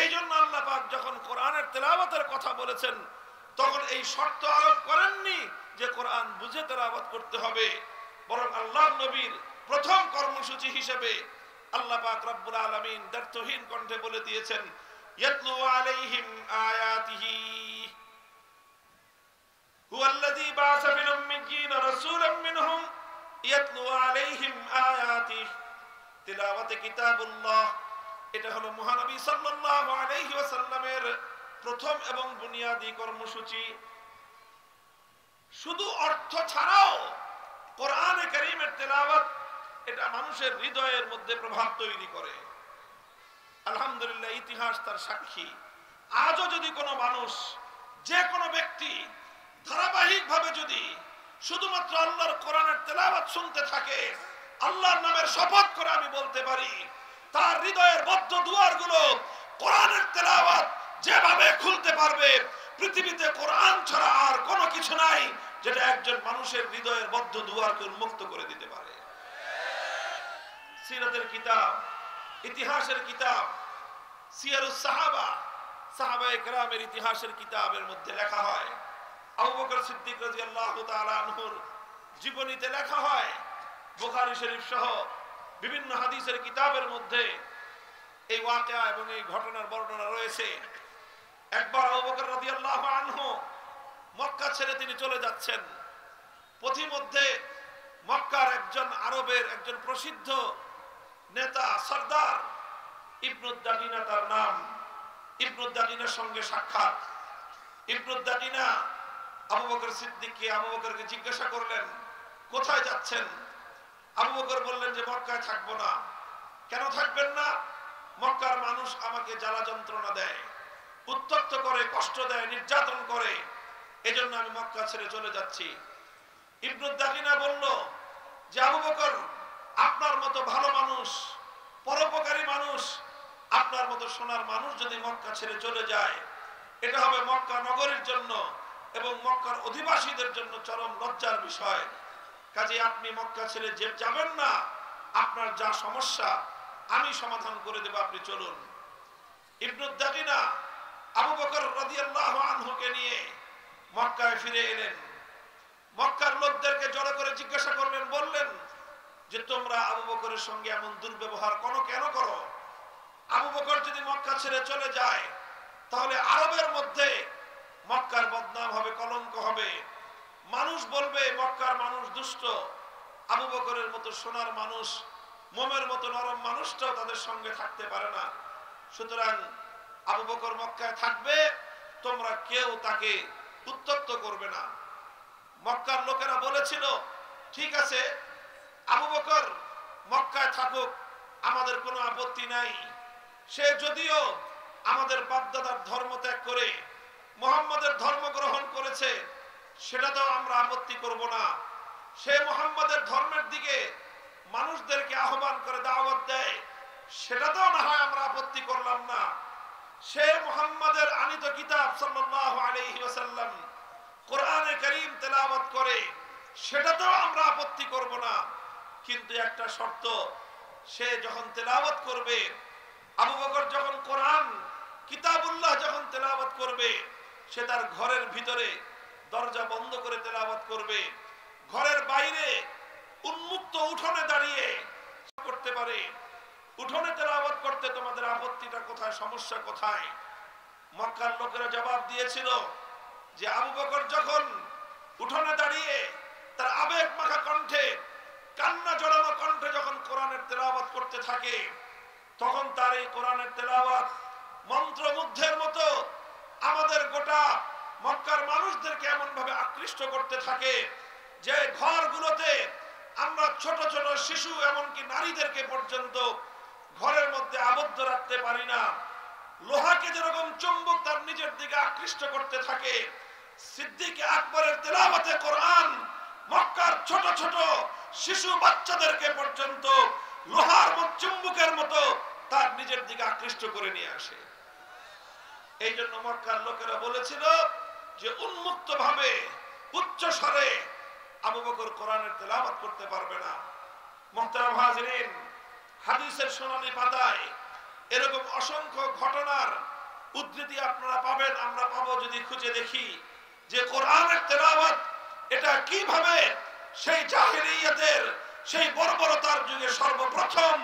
এই জন্য আল্লাহ পাক যখন কোরআনের তেলাওয়াতের কথা বলেছেন তখন এই শর্ত আরোপ করেননি যে কোরআন বুঝে তেলাওয়াত করতে হবে, বরং আল্লাহর নবীর প্রথম কর্মসূচি হিসেবে আল্লাহ পাক রব্বুল আলামিন দ্ব্যর্থহীন কণ্ঠে বলে দিয়েছেন, ইয়াতলু আলাইহিম আয়াতিহি হুয়াল্লাযী বা'আসা ফিল উম্মিয়্যিনা রাসূলাম মিনহুম ইয়াতলু আলাইহিম আয়াতিহি। তিলাওয়াতে কিতাবুল্লাহ এটা হলো মহানবী সাল্লাল্লাহু আলাইহি ওয়াসাল্লামের প্রথম এবং বুনিয়াদী কর্মসূচি। শুধু অর্থ ছাড়াও কোরআনে কারীমের তেলাওয়াত এটা মানুষের হৃদয়ের মধ্যে প্রভাব তৈরি করে। আলহামদুলিল্লাহ, ইতিহাস তার সাক্ষী। আজও যদি কোনো মানুষ, যে কোনো ব্যক্তি ধারাবাহিকভাবে যদি শুধুমাত্র আল্লাহর কোরআনের তেলাওয়াত শুনতে থাকে, আল্লাহর নামের শপথ করে আমি বলতে পারি তার হৃদয়ের বদ্ধ দুয়ারগুলো কোরআনের তেলাওয়াত যেভাবে খুলতে পারবে, পৃথিবীতে কোরআন ছাড়া আর কোনো কিছু নাই যেটা একজন মানুষের হৃদয়ের বদ্ধ দুয়ারকে উন্মুক্ত করে দিতে পারে। সিরাতের কিতাব, ইতিহাসের কিতাব, সিয়ারুস সাহাবা, সাহাবায়ে কেরামের ইতিহাসের কিতাবের মধ্যে লেখা হয়, আবু বকর সিদ্দিক রাদিয়াল্লাহু তাআলা আনহুর জীবনীতে লেখা হয়, বুখারী শরীফ সহ বিভিন্ন হাদিসের কিতাবের মধ্যে এই ওয়াকিয়া এবং এই ঘটনার বর্ণনা রয়েছে। একবার আবু বকর রাদিয়াল্লাহু আনহু মক্কা ছেড়ে তিনি চলে যাচ্ছেন। পথিমধ্যে মক্কার একজন আরবের একজন প্রসিদ্ধ নেতা সরদার ইবনুদ দাগিনা তার নাম, ইবনুদ দাগিনার সঙ্গে সাক্ষাৎ। ইবনুদ দাগিনা আবু বকর সিদ্দিককে, আবু বকরকে জিজ্ঞাসা করলেন কোথায় যাচ্ছেন? আবু বকর বললেন যে মক্কায় থাকবো না। কেন থাকবেন না? মক্কার মানুষ আমাকে জ্বালা যন্ত্রণা দেয়, উত্ত্যক্ত করে, কষ্ট দেয়, নির্যাতন করে, এজন্য আমি মক্কা ছেড়ে চলে যাচ্ছি। ইবনুদ দাগিনা বলল যে আবু বকর, আপনার মতো ভালো মানুষ, পরোপকারী মানুষ, আপনার মতো সোনার মানুষ যদি মক্কা ছেড়ে চলে যায়, এটা হবে মক্কা নগরীর জন্য এবং মক্কার অধিবাসীদের জন্য চরম লজ্জার বিষয়। কাজে আপনি মক্কা ছেড়ে যাবেন না, আপনার যা সমস্যা আমি সমাধান করে দেব, আপনি চলুন। ইবনুদ দাগিনা আবু বকর রাদিয়াল্লাহু আনহুকে নিয়ে মক্কায় ফিরে এলেন। মক্কার লোকদেরকে জড়ো করে জিজ্ঞাসা করলেন, বললেন যে তোমরা আবু বকরের সঙ্গে এমন দুর্ব্যবহার কেন করো? আবু বকর যদি মক্কা ছেড়ে চলে যায় তাহলে আরবের মধ্যে মক্কার বদনাম হবে, কলঙ্ক হবে। মানুষ বলবে মক্কার মানুষ দুষ্ট, আবু বকরের মতো সোনার মানুষ, মোমের মতো নরম মানুষটাও তাদের সঙ্গে থাকতে পারে না। সুতরাং আবু বকর মক্কায় থাকবে, তোমরা কেউ তাকে উত্ত্যক্ত করবে না। মক্কার লোকেরা বলেছিল ঠিক আছে, আবু বকর মক্কায় থাকুক, আমাদের কোনো আপত্তি নাই। সে যদিও আমাদের বাপদাদার ধর্ম ত্যাগ করে মুহাম্মদের ধর্ম গ্রহণ করেছে, সেটাতেও আমরা আপত্তি করব না। সে মুহাম্মাদের ধর্মের দিকে মানুষদেরকে আহ্বান করে দাওয়াত দেয়, সেটাতেও না হয় আমরা আপত্তি করলাম না। সে মুহাম্মাদের আনিত কিতাব সাল্লাল্লাহু আলাইহি ওয়াসাল্লাম কোরআনে কারীম তেলাওয়াত করে, সেটাতেও আমরা আপত্তি করব না। কিন্তু একটা শর্ত, সে যখন তেলাওয়াত করবে, আবু বকর যখন কোরআন কিতাবুল্লাহ যখন তেলাওয়াত করবে, সে তার ঘরের ভিতরে দরজা বন্ধ করে তেলাওয়াত করবে, ঘরের বাইরে উন্মুক্ত উঠোনে দাঁড়িয়ে করতে পারে। উঠোনে তেলাওয়াত করতে তোমাদের আপত্তিটা কোথায়, সমস্যা কোথায়? মক্কার লোকেরা জবাব দিয়েছিল যে আবু বকর যখন উঠোনে দাঁড়িয়ে তার আবেগ মাখা কণ্ঠে, কান্না জড়ানো কণ্ঠে যখন কোরআনের তেলাওয়াত করতে থাকে, তখন তার এই কোরআনের তেলাওয়াত মন্ত্রমুগ্ধের মতো আমাদের গোটা মক্কার মানুষদেরকে এমন ভাবে আকৃষ্ট করতে থাকে যে ঘরগুলোতে আমরা ছোট ছোট শিশু এমনকি নারীদেরকে পর্যন্ত ঘরের মধ্যে আবদ্ধ রাখতে পারি না। লোহাকে যেরকম চুম্বক তার নিজের দিকে আকৃষ্ট করতে থাকে, সিদ্দিক আকবরের তেলাওয়াতে কোরআন মক্কার ছোট ছোট শিশু বাচ্চাদেরকে পর্যন্ত লোহার চুম্বকের মতো তার নিজের দিকে আকৃষ্ট করে নিয়ে আসে। এই জন্য মক্কার লোকেরা বলেছিল যে উন্মুক্ত ভাবে উচ্চ স্বরে আবু বকর কোরআনের তেলাওয়াত করতে পারবে না। মুহতারাম হাজিরিন, হাদিসের সোনালী পাতায় এরকম অসংখ্য ঘটনার উদ্ধৃতি আপনারা পাবেন, আমরা পাবো যদি খুঁজে দেখি যে কোরআনের তেলাওয়াত এটা কিভাবে সেই জাহেলিয়াতের, সেই বর্বরতার যুগে সর্বপ্রথম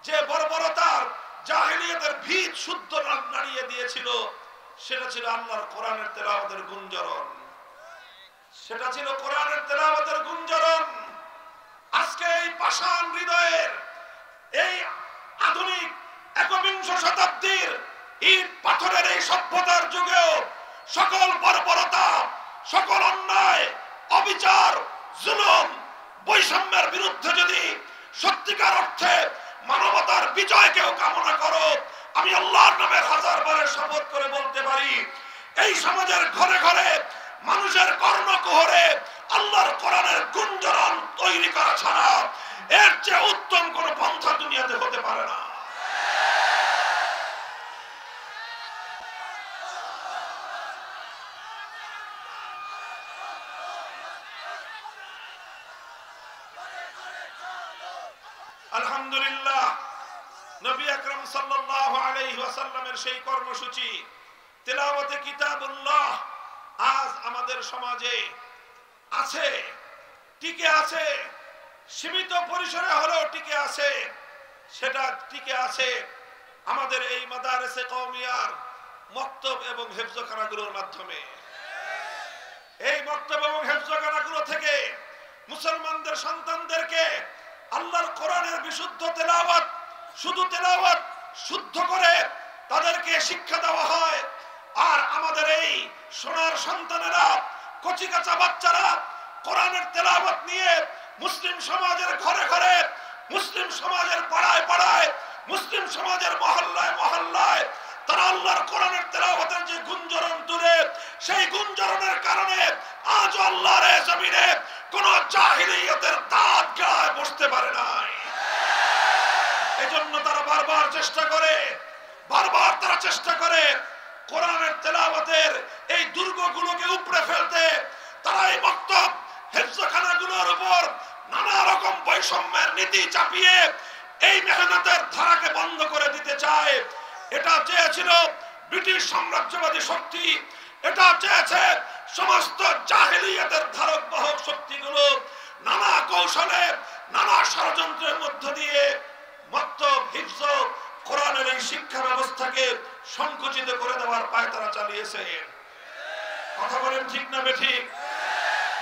যে বর্বরতার জাহেলিয়াতের ভিত শুদ্ধ নাড়িয়ে দিয়েছিল, সেটা ছিল আল্লাহর কোরআনের তেলাওয়াতের গুঞ্জরণ। সেটা ছিল কোরআনের তেলাওয়াতের গুঞ্জরণ। আজকে এই পাষাণ হৃদয়ের, এই আধুনিক একবিংশ শতাব্দীর ইট পাথরের এই সভ্যতার যুগেও সকল বর্বরতা, সকল অন্যায়, অবিচার, জুলুম, বৈষম্যের বিরুদ্ধে যদি সত্যিকার অর্থে মানবতার বিজয় কেউ কামনা করো, আমি আল্লাহর নামে হাজারবারের শপথ করে বলতে পারি, এই সমাজের ঘরে ঘরে মানুষের কর্ণকুহরে আল্লাহর কোরআনের গুঞ্জরণ তৈরি করা ছাড়া এর চেয়ে উত্তম কোন পন্থা দুনিয়াতে হতে পারে না। আলহামদুলিল্লাহ, নবী আকরাম সাল্লাল্লাহু আলাইহি ওয়াসাল্লামের সেই কর্মসূচি তেলাওয়াতে কিতাবুল্লাহ আজ আমাদের সমাজে আছে, টিকে আছে, সীমিত পরিসরে হলেও টিকে আছে। সেটা টিকে আছে আমাদের এই মাদারেসে কওমিয়ার মক্তব এবং হেফজখানাগুলোর মাধ্যমে। এই মক্তব এবং হেফজখানাগুলো থেকে মুসলমানদের সন্তানদেরকে আল্লাহর কোরআনের বিশুদ্ধ তেলাওয়াত, শুধু তেলাওয়াত শুদ্ধ করে তাদেরকে শিক্ষা দেওয়া হয়। আর আমাদের এই সোনার সন্তানেরা, কচিকাঁচা বাচ্চারা কোরআনের তেলাওয়াত নিয়ে মুসলিম সমাজের ঘরে ঘরে, মুসলিম সমাজের পাড়ায় পাড়ায়, মুসলিম সমাজের মহল্লায় মহল্লায় তারা আল্লাহর কোরআনের তেলাওয়াতের যে গুঞ্জরণ তুলে, সেই গুঞ্জরণের কারণে আজ আল্লাহর এই জমিনে কোন জাহিলিয়াতের দাঁত গায়ে বসতে পারে নাই। এজন্য তারা বারবার চেষ্টা করে, বারবার তারা চেষ্টা করে কোরআনের তেলাওয়াতের এই দুর্গগুলোকে উপড়ে ফেলতে। তারা এই মক্তব হেফজখানাগুলোর উপর নানা রকম বৈষম্যের নীতি চাপিয়ে এই মেহনতের ধারাকে বন্ধ করে দিতে চায়। এটা চেয়েছিল ব্রিটিশ সাম্রাজ্যবাদী শক্তি, এটা চেয়েছে সমস্ত জাহেলিয়াতের ধারক বাহক শক্তিগুলো নানা কৌশলে, নানা ষড়যন্ত্রের মধ্য দিয়ে মক্তব, হিফজ, কোরআনের এই শিক্ষা ব্যবস্থাকে সংকুচিত করে দেওয়ার পায়তারা চালিয়েছে। কথা বলেন ঠিক না বেঠিক?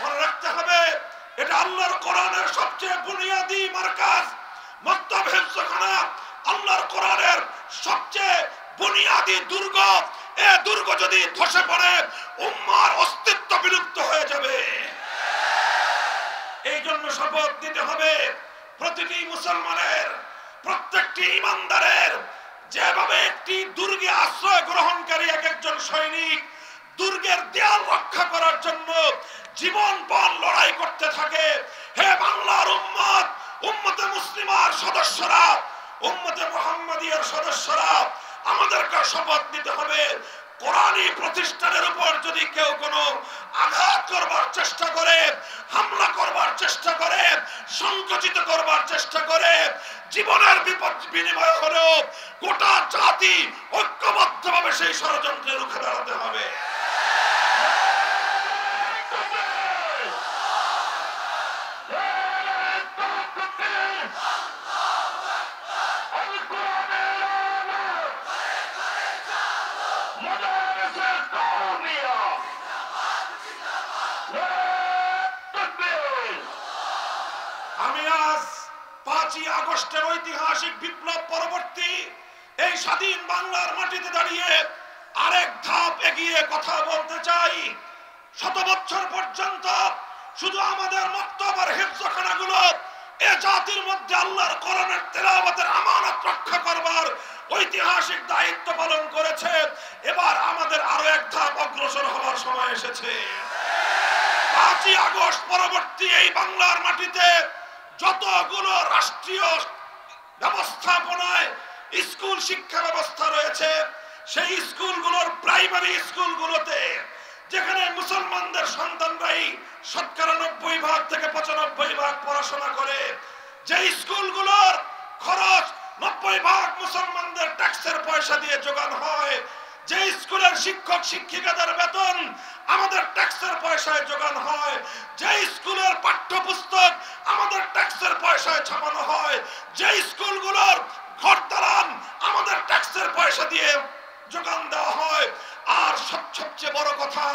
মনে রাখতে হবে, এটা আল্লাহর কোরআনের সবচেয়ে বুনিয়াদী মারকাজ। মক্তব, হিফজখানা আল্লাহর কোরআনের সবচেয়ে বুনিয়াদী দুর্গ। এই দুর্গ যদি ধসে পড়ে, উম্মার অস্তিত্ব বিলুপ্ত হয়ে যাবে। এই জন্য শপথ নিতে হবে প্রতিটি মুসলমানের, প্রত্যেকটি ইমানদারের, যেভাবে একটি দুর্গে আশ্রয় গ্রহণকারী এক একজন সৈনিক দুর্গের দেয়াল রক্ষা করার জন্য জীবনপণ লড়াই করতে থাকে, সদস্যরা, উম্মতে মুহাম্মাদিয়ার সদস্যরা আমাদেরকে শপথ নিতে হবে, কোরআনী প্রতিষ্ঠানের উপর যদি কেউ কোনো আঘাত করবার চেষ্টা করে, হামলা করবার চেষ্টা করে, সংকুচিত করবার চেষ্টা করে, জীবনের বিপদ বিনিময় হলেও গোটা জাতি ঐক্যবদ্ধভাবে সেই ষড়যন্ত্রে রুখে দাঁড়াতে হবে। আমি আজ 5ই আগস্টের ঐতিহাসিক বিপ্লব পরবর্তী এই স্বাধীন বাংলার মাটিতে দাঁড়িয়ে আরেক ধাপ এগিয়ে কথা বলতে চাই। 100 বছর পর্যন্ত শুধু আমাদের মক্তবার হিফজখানাগুলো এ জাতির মধ্যে আল্লাহর কোরআনের তেলাওয়াতের আমানত রক্ষা করবার ঐতিহাসিক দায়িত্ব পালন করেছে। এবার আমাদের আরো এক ধাপ অগ্রসর হওয়ার সময় এসেছে। 5ই আগস্ট পরবর্তী এই বাংলার মাটিতে যতগুলো রাষ্ট্রীয় ব্যবস্থাপনায় স্কুল শিক্ষা ব্যবস্থা রয়েছে, সেই স্কুলগুলোর প্রাইমারি স্কুলগুলোতে যেখানে মুসলমানদের সন্তানরাই ৯০% থেকে ৯৫% পড়াশোনা করে, যে স্কুলগুলোর খরচ ৯০% মুসলমানদের ট্যাক্সের পয়সা দিয়ে যোগান হয়, যে স্কুলের শিক্ষক শিক্ষিকাদের বেতন আমাদের ট্যাক্সের পয়সায় যোগান হয়, যে স্কুলের পাঠ্যপুস্তক আমাদের ট্যাক্সের পয়সায় ছাপানো হয়, যে স্কুলগুলোর ঘর দালান আমাদের ট্যাক্সের পয়সা দিয়ে যোগান দেওয়া হয়, আর সবচেয়ে বড় কথা,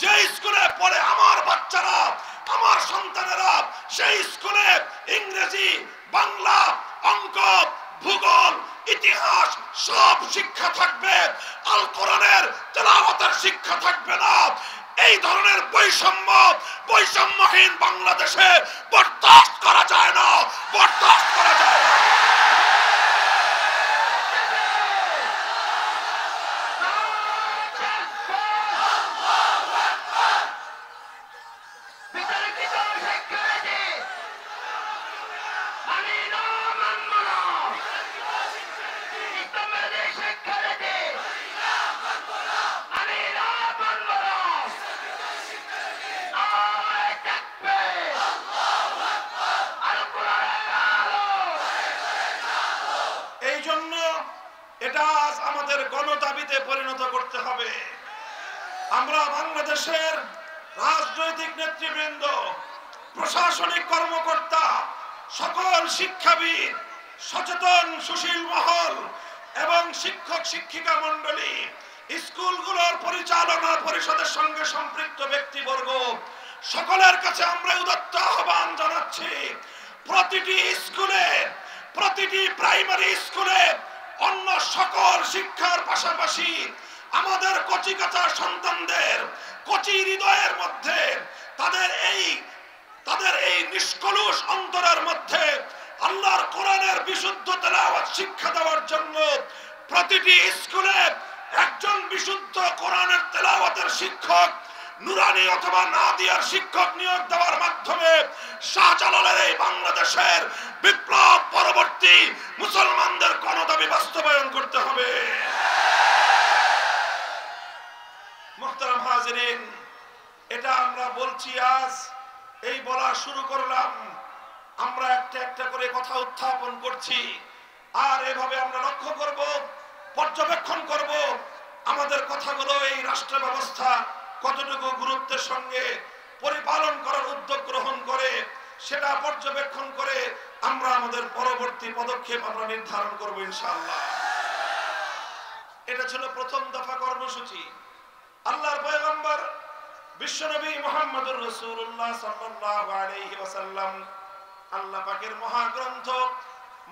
যে স্কুলে পড়ে আমার বাচ্চারা, আমার সন্তানেরা, সেই স্কুলে ইংরেজি, বাংলা, অঙ্ক, ভূগোল, ইতিহাস সব শিক্ষা থাকবে, আল কোরআনের তেলাওয়াতের শিক্ষা থাকবে না। এই ধরনের বৈষম্যহীন বাংলাদেশে বরদাস্ত করা যায় না, বরদাস্ত করা যায় না। এটা আজ আমাদের গণদাবিতে পরিণত করতে হবে। আমরা বাংলাদেশের রাজনৈতিক নেতৃবৃন্দ, প্রশাসনিক কর্মকর্তা, সকল শিক্ষাবিদ, সচেতন সুশীল মহল এবং শিক্ষক শিক্ষিকা মণ্ডলী, স্কুলগুলোর পরিচালনা পরিষদের সঙ্গে সম্পৃক্ত ব্যক্তিবর্গ সকলের কাছে আমরা উদাত্ত আহ্বান জানাচ্ছি, প্রতিটি স্কুলে, প্রতিটি প্রাইমারি স্কুলে অন্য সকল শিক্ষার পাশাপাশি আমাদের কচিকাঁচা সন্তানদের কচি হৃদয়ের মধ্যে, তাদের এই নিষ্কলুষ অন্তরের মধ্যে আল্লাহর কোরআনের বিশুদ্ধ তেলাওয়াত শিক্ষা দেওয়ার জন্য প্রতিটি স্কুলে একজন বিশুদ্ধ কোরআনের তেলাওয়াতের শিক্ষক, নুরানি অথবা নাদিয়ার শিক্ষক নিয়োগ দেওয়ার মাধ্যমে শাহজালালের এই বাংলাদেশের বিপ্লব পরবর্তী মুসলমানদের গণদাবি বাস্তবায়ন করতে হবে। মুহতারাম হাজিরিন, এটা আমরা বলছি আজ, এই বলা শুরু করলাম, আমরা একটা একটা করে কথা উত্থাপন করছি, আর এভাবে আমরা লক্ষ্য করব, পর্যবেক্ষণ করব আমাদের কথাগুলো এই রাষ্ট্র ব্যবস্থা কতটুকু গুরুত্বের সঙ্গে পরিপালন করার উদ্যোগ গ্রহণ করে, সেটা পর্যবেক্ষণ করে আমরা আমাদের পরবর্তী পদক্ষেপ আমরা নির্ধারণ করব ইনশাআল্লাহ। এটা ছিল প্রথম দফা কর্মসূচি। আল্লাহর পয়গম্বর বিশ্বনবী মুহাম্মদুর রাসূলুল্লাহ সাল্লাল্লাহু আলাইহি ওয়াসাল্লাম আল্লাহ পাকের মহাগ্রন্থ,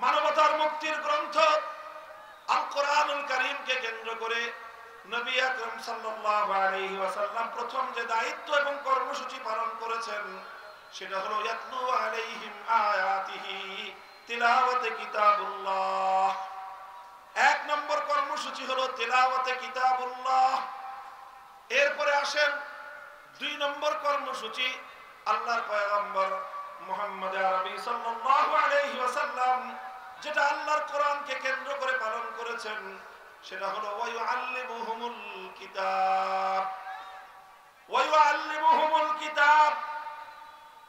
মানবতার মুক্তির গ্রন্থ আল কোরআনুল কারীমকে কেন্দ্র করে নবী আকরাম সাল্লাল্লাহু আলাইহি ওয়াসাল্লাম প্রথম যে দায়িত্ব এবং কর্মসূচি পালন করেছেন সেটা হলো ইয়াতলু আলাইহিম আয়াতিহি তিলাওয়াতে কিতাবুল্লাহ। এক নম্বর কর্মসূচি হলো তিলাওয়াতে কিতাবুল্লাহ। এরপরে আসেন 2 নম্বর কর্মসূচি, আল্লাহর পয়গম্বর মুহাম্মদ আরবি সাল্লাল্লাহু আলাইহি ওয়াসাল্লাম যেটা আল্লাহর কোরআনকে কেন্দ্র করে পালন করেছেন সেটা হলো ওয়ায়ুআল্লিমুহুমুল কিতাব। ওয়ায়ুআল্লিমুহুমুল কিতাব,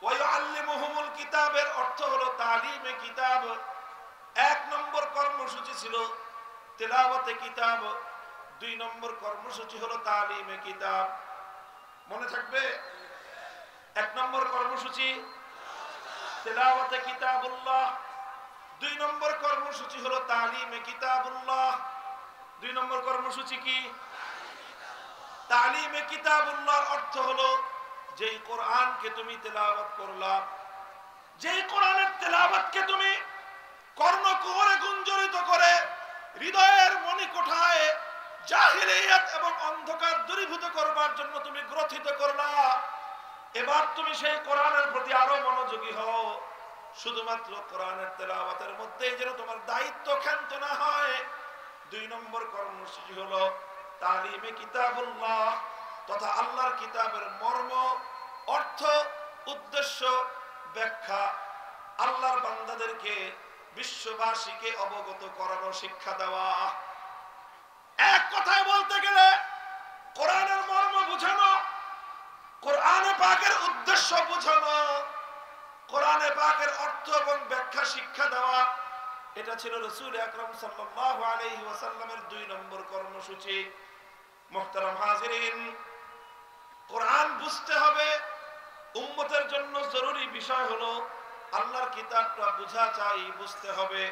ওয়ায়ুআল্লিমুহুমুল কিতাবের অর্থ হলো তালিমে কিতাব। এক নম্বর কর্মসূচি ছিল তেলাওয়াতে কিতাব, দুই নম্বর কর্মসূচি হলো তালিমে কিতাব। মনে থাকবে? এক নম্বর কর্মসূচি তেলাওয়াতে কিতাবুল্লাহ, দুই নম্বর কর্মসূচি হলো তালিমে কিতাবুল্লাহ। দুই নম্বর কর্মসূচি কি? তালিমে কিতাবুল্লাহর অর্থ হলো যেই কোরআনকে তুমি তেলাওয়াত করলা, যেই কোরআনের তেলাওয়াতকে তুমি কর্ণকুহরে গুঞ্জরিত করে হৃদয়ের মণিকোঠায় জাহিলিয়াত এবং অন্ধকার দূরীভূত করবার জন্য তুমি গ্রথিত করলা, এবার তুমি সেই কোরআনের প্রতি আরো মনোযোগী হও। শুধুমাত্র কোরআনের তেলাওয়াতের মধ্যেই যেন তোমার দায়িত্ব ক্ষান্ত না হয়। দুই নম্বর কর্মসূচি হলো তালিমে কিতাবুল্লাহ তথা আল্লাহর কিতাবের মর্ম, অর্থ, উদ্দেশ্য, ব্যাখ্যা আল্লাহর বান্দাদেরকে, বিশ্ববাসীকে অবগত করানো, শিক্ষা দেওয়া। এক কথায় বলতে গেলে কোরআনের মর্ম বুঝানো, কোরআনে পাকের উদ্দেশ্য বুঝানো, কোরআনে পাকের অর্থ এবং ব্যাখ্যা শিক্ষা দেওয়া, এটা ছিল রাসূল আকরাম সাল্লাল্লাহু আলাইহি ওয়াসাল্লামের দুই নম্বর কর্মসূচি। মুহতারাম হাজিরিন, কোরআন বুঝতে হবে। উম্মতের জন্য জরুরি বিষয় হলো আল্লাহর কিতাবটা বুঝা চাই, বুঝতে হবে।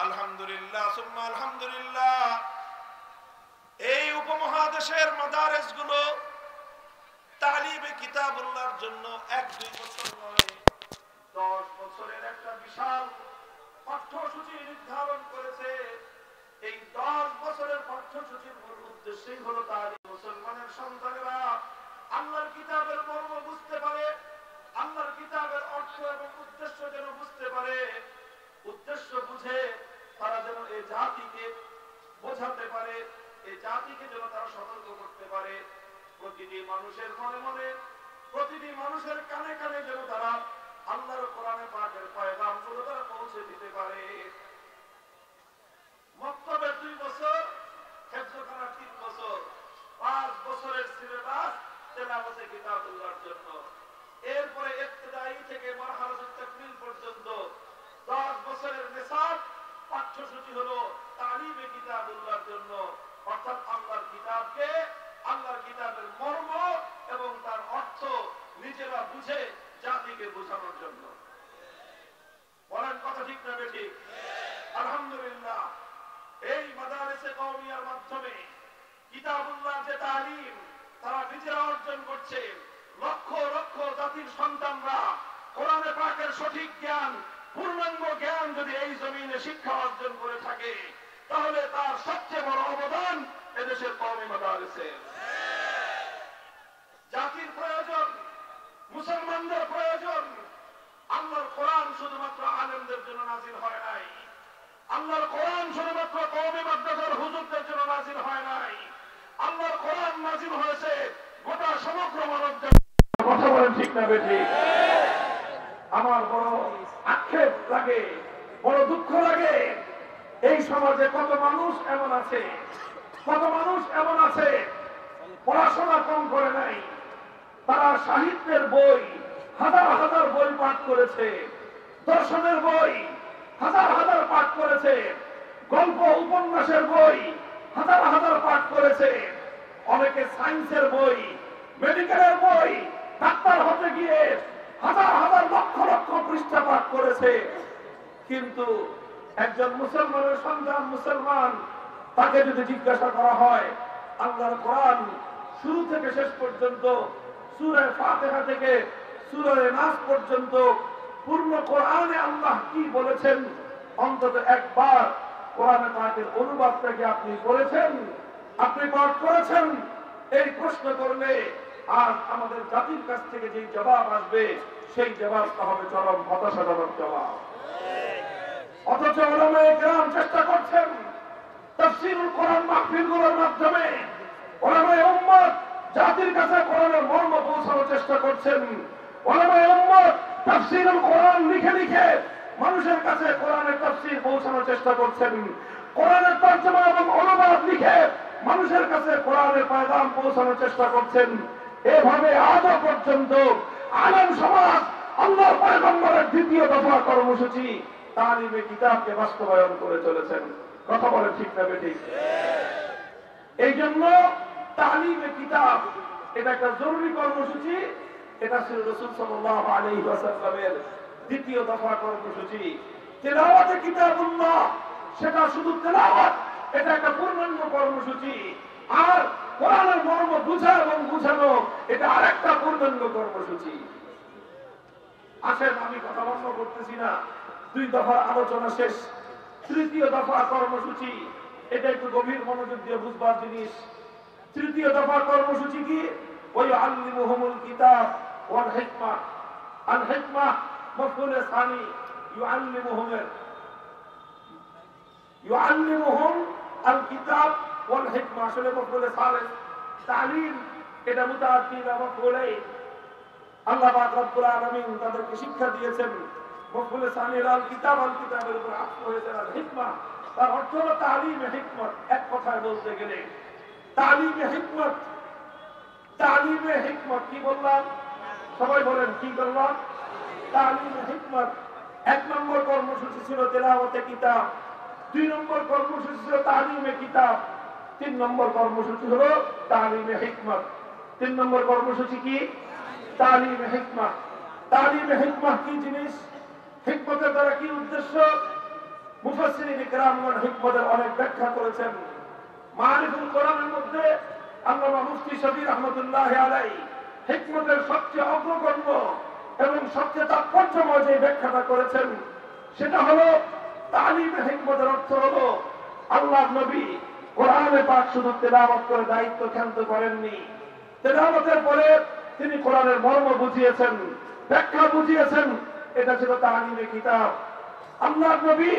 আলহামদুলিল্লাহ সুম্মা আলহামদুলিল্লাহ, এই উপমহাদেশের মাদারেসগুলো তালিমে কিতাবুল্লাহর জন্য 1-2 বছর নয়, 10 বছরের একটা বিশাল পাঠ্যসূচি নির্ধারণ করেছে। এই 10 বছরের পাঠ্যসূচির মূল উদ্দেশ্যই হলো তালিম মুসলমানের সন্তানেরা আল্লাহর কিতাবের মর্ম বুঝতে পারে, আল্লাহর কিতাবের অর্থ এবং উদ্দেশ্য যেন বুঝতে পারে। উদ্দেশ্য বুঝে তারা যেন এই জাতিকে বোঝাতে পারে, এই জাতিকে যেন তারা সতর্ক করতে পারে। প্রতিটি মানুষের মনে মনে, প্রতিটি মানুষের কানে কানে যেন তারা আল্লাহর কোরআনে পাকের পয়গামগুলো তারা পৌঁছে দিতে পারে। মক্তবে 2 বছর, হেফজখানা 3 বছর, 5 বছরের সিলেবাস তেলাওয়াতে কিতাবুল্লাহর জন্য। এরপরে ইবতিদায়ী থেকে মারহালাতুত তাকমিল পর্যন্ত 10 বছরের নিসাব পাঠ্যসূচি হলো তালিমে কিতাবুল্লাহর জন্য, অর্থাৎ আল্লাহর কিতাবকে, আল্লাহর কিতাবের মর্ম এবং তার অর্থ নিজেরা বুঝে জাতিকে বোঝানোর জন্য। বলেন কথা ঠিক না বেঠিক? আলহামদুলিল্লাহ, এই মাদারিসে কওমিয়ার মাধ্যমে কিতাবুল্লাহ যে তালিম তারা নিজেরা অর্জন করছে, লক্ষ লক্ষ জাতির সন্তানরা কোরআনে পাকের সঠিক জ্ঞান, পূর্ণাঙ্গ জ্ঞান যদি এই জমিনে শিক্ষা অর্জন করে থাকে, তাহলে তার সবচেয়ে বড় অবদান এদেশের কওমি মাদারিসে। জাতির প্রয়োজন, মুসলমানদের প্রয়োজন। আল্লাহর কোরআন শুধুমাত্র আলেমদের জন্য নাজিল হয় নাই, আল্লাহর কোরআন শুধুমাত্র কওমি মাদ্রাসার হুজুরদের জন্য নাজিল হয় নাই। আল্লাহর কোরআন নাজিল হয়েছে গোটা সমগ্র মানব জাতি। কথা বলেন ঠিক না বেঠিক? আমার বড় আক্ষেপ লাগে, বড় দুঃখ লাগে, এই সমাজে কত মানুষ এমন আছে, কত মানুষ এমন আছে পড়াশোনা কম করে নাই, তারা সাহিত্যের বই হাজার হাজার বই পাঠ করেছে, দর্শনের বই হাজার হাজার পাঠ করেছে, গল্প উপন্যাসের বই হাজার হাজার পাঠ করেছে, অনেকে সায়েন্সের বই, মেডিকেলের বই, ডাক্তার হতে গিয়ে হাজার হাজার লক্ষ লক্ষ পৃষ্ঠা পাঠ করেছে। কিন্তু একজন মুসলমানের সন্তান, মুসলমান, তাকে যদি জিজ্ঞাসা করা হয় আল্লাহর কোরআন শুরু থেকে শেষ পর্যন্ত, সূরা ফাতিহা থেকে সূরা নাস পর্যন্ত পূর্ণ কোরআনে আল্লাহ কি বলেছেন, অন্তত একবার কোরআনে পাকের অনুবাদটাকে আপনি করেছেন, আপনি পাঠ করেছেন, এই প্রশ্ন করলে আজ আমাদের জাতির কাছ থেকে যে জবাব আসবে সেই জবাবটা হবে চরম হতাশাজনক জবাব। অথচ উলামায়ে কেরাম চেষ্টা করছেন তাফসীরুল কোরআন মাহফিলগুলোর মাধ্যমে উলামায়ে উম্মত জাতির কাছে কোরআনের মর্ম পৌঁছানোর চেষ্টা করছেন। উলামায়ে উম্মত তাফসীরুল কোরআন লিখে লিখে মানুষের কাছে কোরআনের তাফসীর পৌঁছানোর চেষ্টা করছেন, কোরআনের তরজমা এবং অনুবাদ লিখে মানুষের কাছে কোরআনের পয়গাম পৌঁছানোর চেষ্টা করছেন। এভাবে আজও পর্যন্ত আলেম সমাজ আল্লাহর পয়গম্বরের দ্বিতীয় দফা কর্মসূচি তালিমে কিতাবকে বাস্তবায়ন করে চলেছেন। কথা বলে ঠিক না বেঠিক? এই জন্য তালিমে কিতাব এটা একটা জরুরি কর্মসূচি। এটা ছিল রাসূল সাল্লাল্লাহু আলাইহি ওয়াসাল্লামের দ্বিতীয় দফা কর্মসূচি। তিলাওয়াতে কিতাবুল্লাহ সেটা শুধু তেলাওয়াত, এটা একটা পূর্ণাঙ্গ কর্মসূচি। আর কোরআনের মর্ম বুঝা এবং বুঝানো এটা আরেকটা পূর্ণাঙ্গ কর্মসূচি। আসেন, আমি কথা বন্ধ করতেছি না, দুই দফার আলোচনা শেষ, তৃতীয় দফা কর্মসূচি এটা একটু গভীর মনোযোগ দিয়ে বুঝবার জিনিস। তৃতীয় দফা কর্মসূচি কি? ওয়ায়ুআল্লিমুহুমুল কিতাব ওয়াল হিকমা। আল হিকমা মাফউলে সানি, ইউআল্লিমুহুম আল কিতাব ওয়াল হিকমা আসলে মাফউলে সালিস। তালিম এটা মুতাআদ্দি মাফউলে, আল্লাহ পাক রব্বুল আলামিন তাদেরকে শিক্ষা দিয়েছেন। মাফউলে সানি আল কিতাব, আল কিতাবের উপর আতফ হয়েছে আল হিকমা, তার অর্থ হলো তালিমে হিকমত। এক কথায় বলতে গেলে তালিমে হিকমত। তালিমে হিকমত কি বললাম? সবাই বলেন কি বললাম? তালিমে হিকমত। এক নম্বর কর্মসূচি ছিল তেলাওয়াতে কিতাব, দুই নম্বর কর্মসূচি ছিল তালিমে কিতাব, তিন নম্বর কর্মসূচি হলো তালিমে হিকমত। তিন নম্বর কর্মসূচি কি? তালিমে হিকমত। তালিমে হিকমত কি জিনিস? হিকমতের দ্বারা কি উদ্দেশ্য? মুফাসসিরিন ইকরামগণ হিকমতের অনেক ব্যাখ্যা করেছেন। মারিফুল কোরআনের মধ্যে আল্লামা মুফতি শফি রহমাতুল্লাহি আলাইহি হিকমতের সবচেয়ে অগ্রগণ্য এবং সবচেয়ে তাৎপর্যময় যে ব্যাখ্যাটা করেছেন সেটা হলো তালিমে হিকমতের অর্থ হলো আল্লাহর নবী কোরআনে পাক শুধু তেলাওয়াত করে দায়িত্ব ক্ষান্ত করেননি, তেলাওয়াতের পরে তিনি কোরআনের মর্ম বুঝিয়েছেন, ব্যাখ্যা বুঝিয়েছেন। এটা ছিল তালিমে কিতাব। আল্লাহর নবী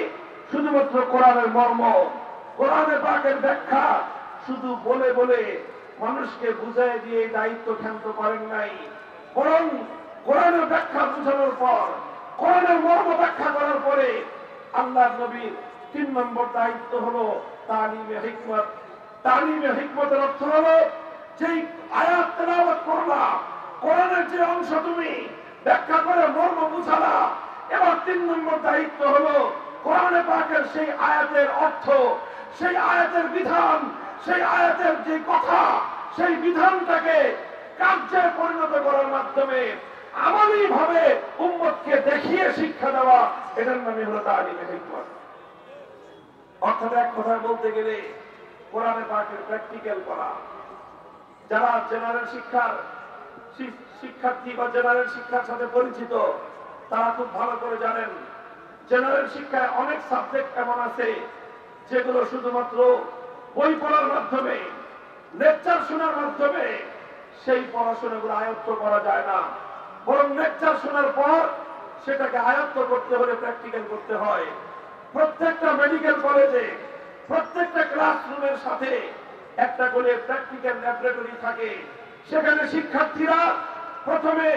শুধুমাত্র কোরআনের মর্ম, কোরআনে পাকের ব্যাখ্যা শুধু বলে বলে মানুষকে বুঝাই দিয়ে দায়িত্ব ক্ষান্ত করেন নাই, বরং কোরআনের ব্যাখ্যা বুঝানোর পর, কোরআনের মর্ম ব্যাখ্যা করার পরে আল্লাহর নবীর তিন নম্বর দায়িত্ব হলো তালিমে হিকমত। তালিমে হিকমতের অর্থ হলো যেই আয়াত তেলাওয়াত করলা, কোরআনের যে অংশ তুমি ব্যাখ্যা করে মর্ম বুঝালা, এবার তিন নম্বর দায়িত্ব হলো কোরআনে পাকের সেই আয়াতের অর্থ, সেই আয়াতের বিধান, সেই আয়াতের যে কথা, সেই বিধানটাকে কার্যে পরিণত করার মাধ্যমে আমলি ভাবে উম্মতকে দেখিয়ে শিক্ষা দেওয়া, এটার নামই হলো তালিমে হিকমত। অর্থাৎ এক কথায় বলতে গেলে কোরআনে পাকের প্র্যাকটিক্যাল করা। যারা জেনারেল শিক্ষার্থী বা জেনারেল শিক্ষার সাথে পরিচিত তারা খুব ভালো করে জানেন জেনারেল শিক্ষায় অনেক সাবজেক্ট এমন আছে যেগুলো শুধুমাত্র বই পড়ার মাধ্যমে, লেকচার শোনার মাধ্যমে সেই পড়াশোনাগুলো আয়ত্ত করা যায় না, বরং লেকচার শোনার পর সেটাকে আয়ত্ত করতে হলে প্র্যাকটিক্যাল করতে হয়। প্রত্যেকটা মেডিকেল কলেজে, প্রত্যেকটা ক্লাসরুমের সাথে একটা করে প্র্যাকটিক্যাল ল্যাবরেটরি থাকে। সেখানে শিক্ষার্থীরা প্রথমে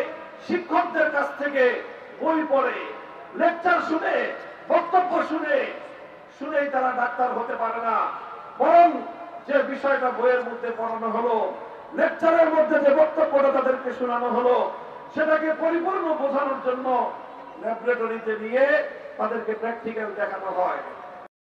শিক্ষকদের কাছ থেকে বই পড়ে, লেকচার শুনে, বক্তব্য শুনেই তারা ডাক্তার হতে পারে না, বরং যে বিষয়টা বইয়ের মধ্যে পড়ানো হলো, লেকচারের মধ্যে যে বক্তব্যটা তাদেরকে শোনানো হলো, সেটাকে পরিপূর্ণ বোঝানোর জন্য ল্যাবরেটরিতে নিয়ে তাদেরকে প্র্যাকটিক্যাল দেখানো হয়।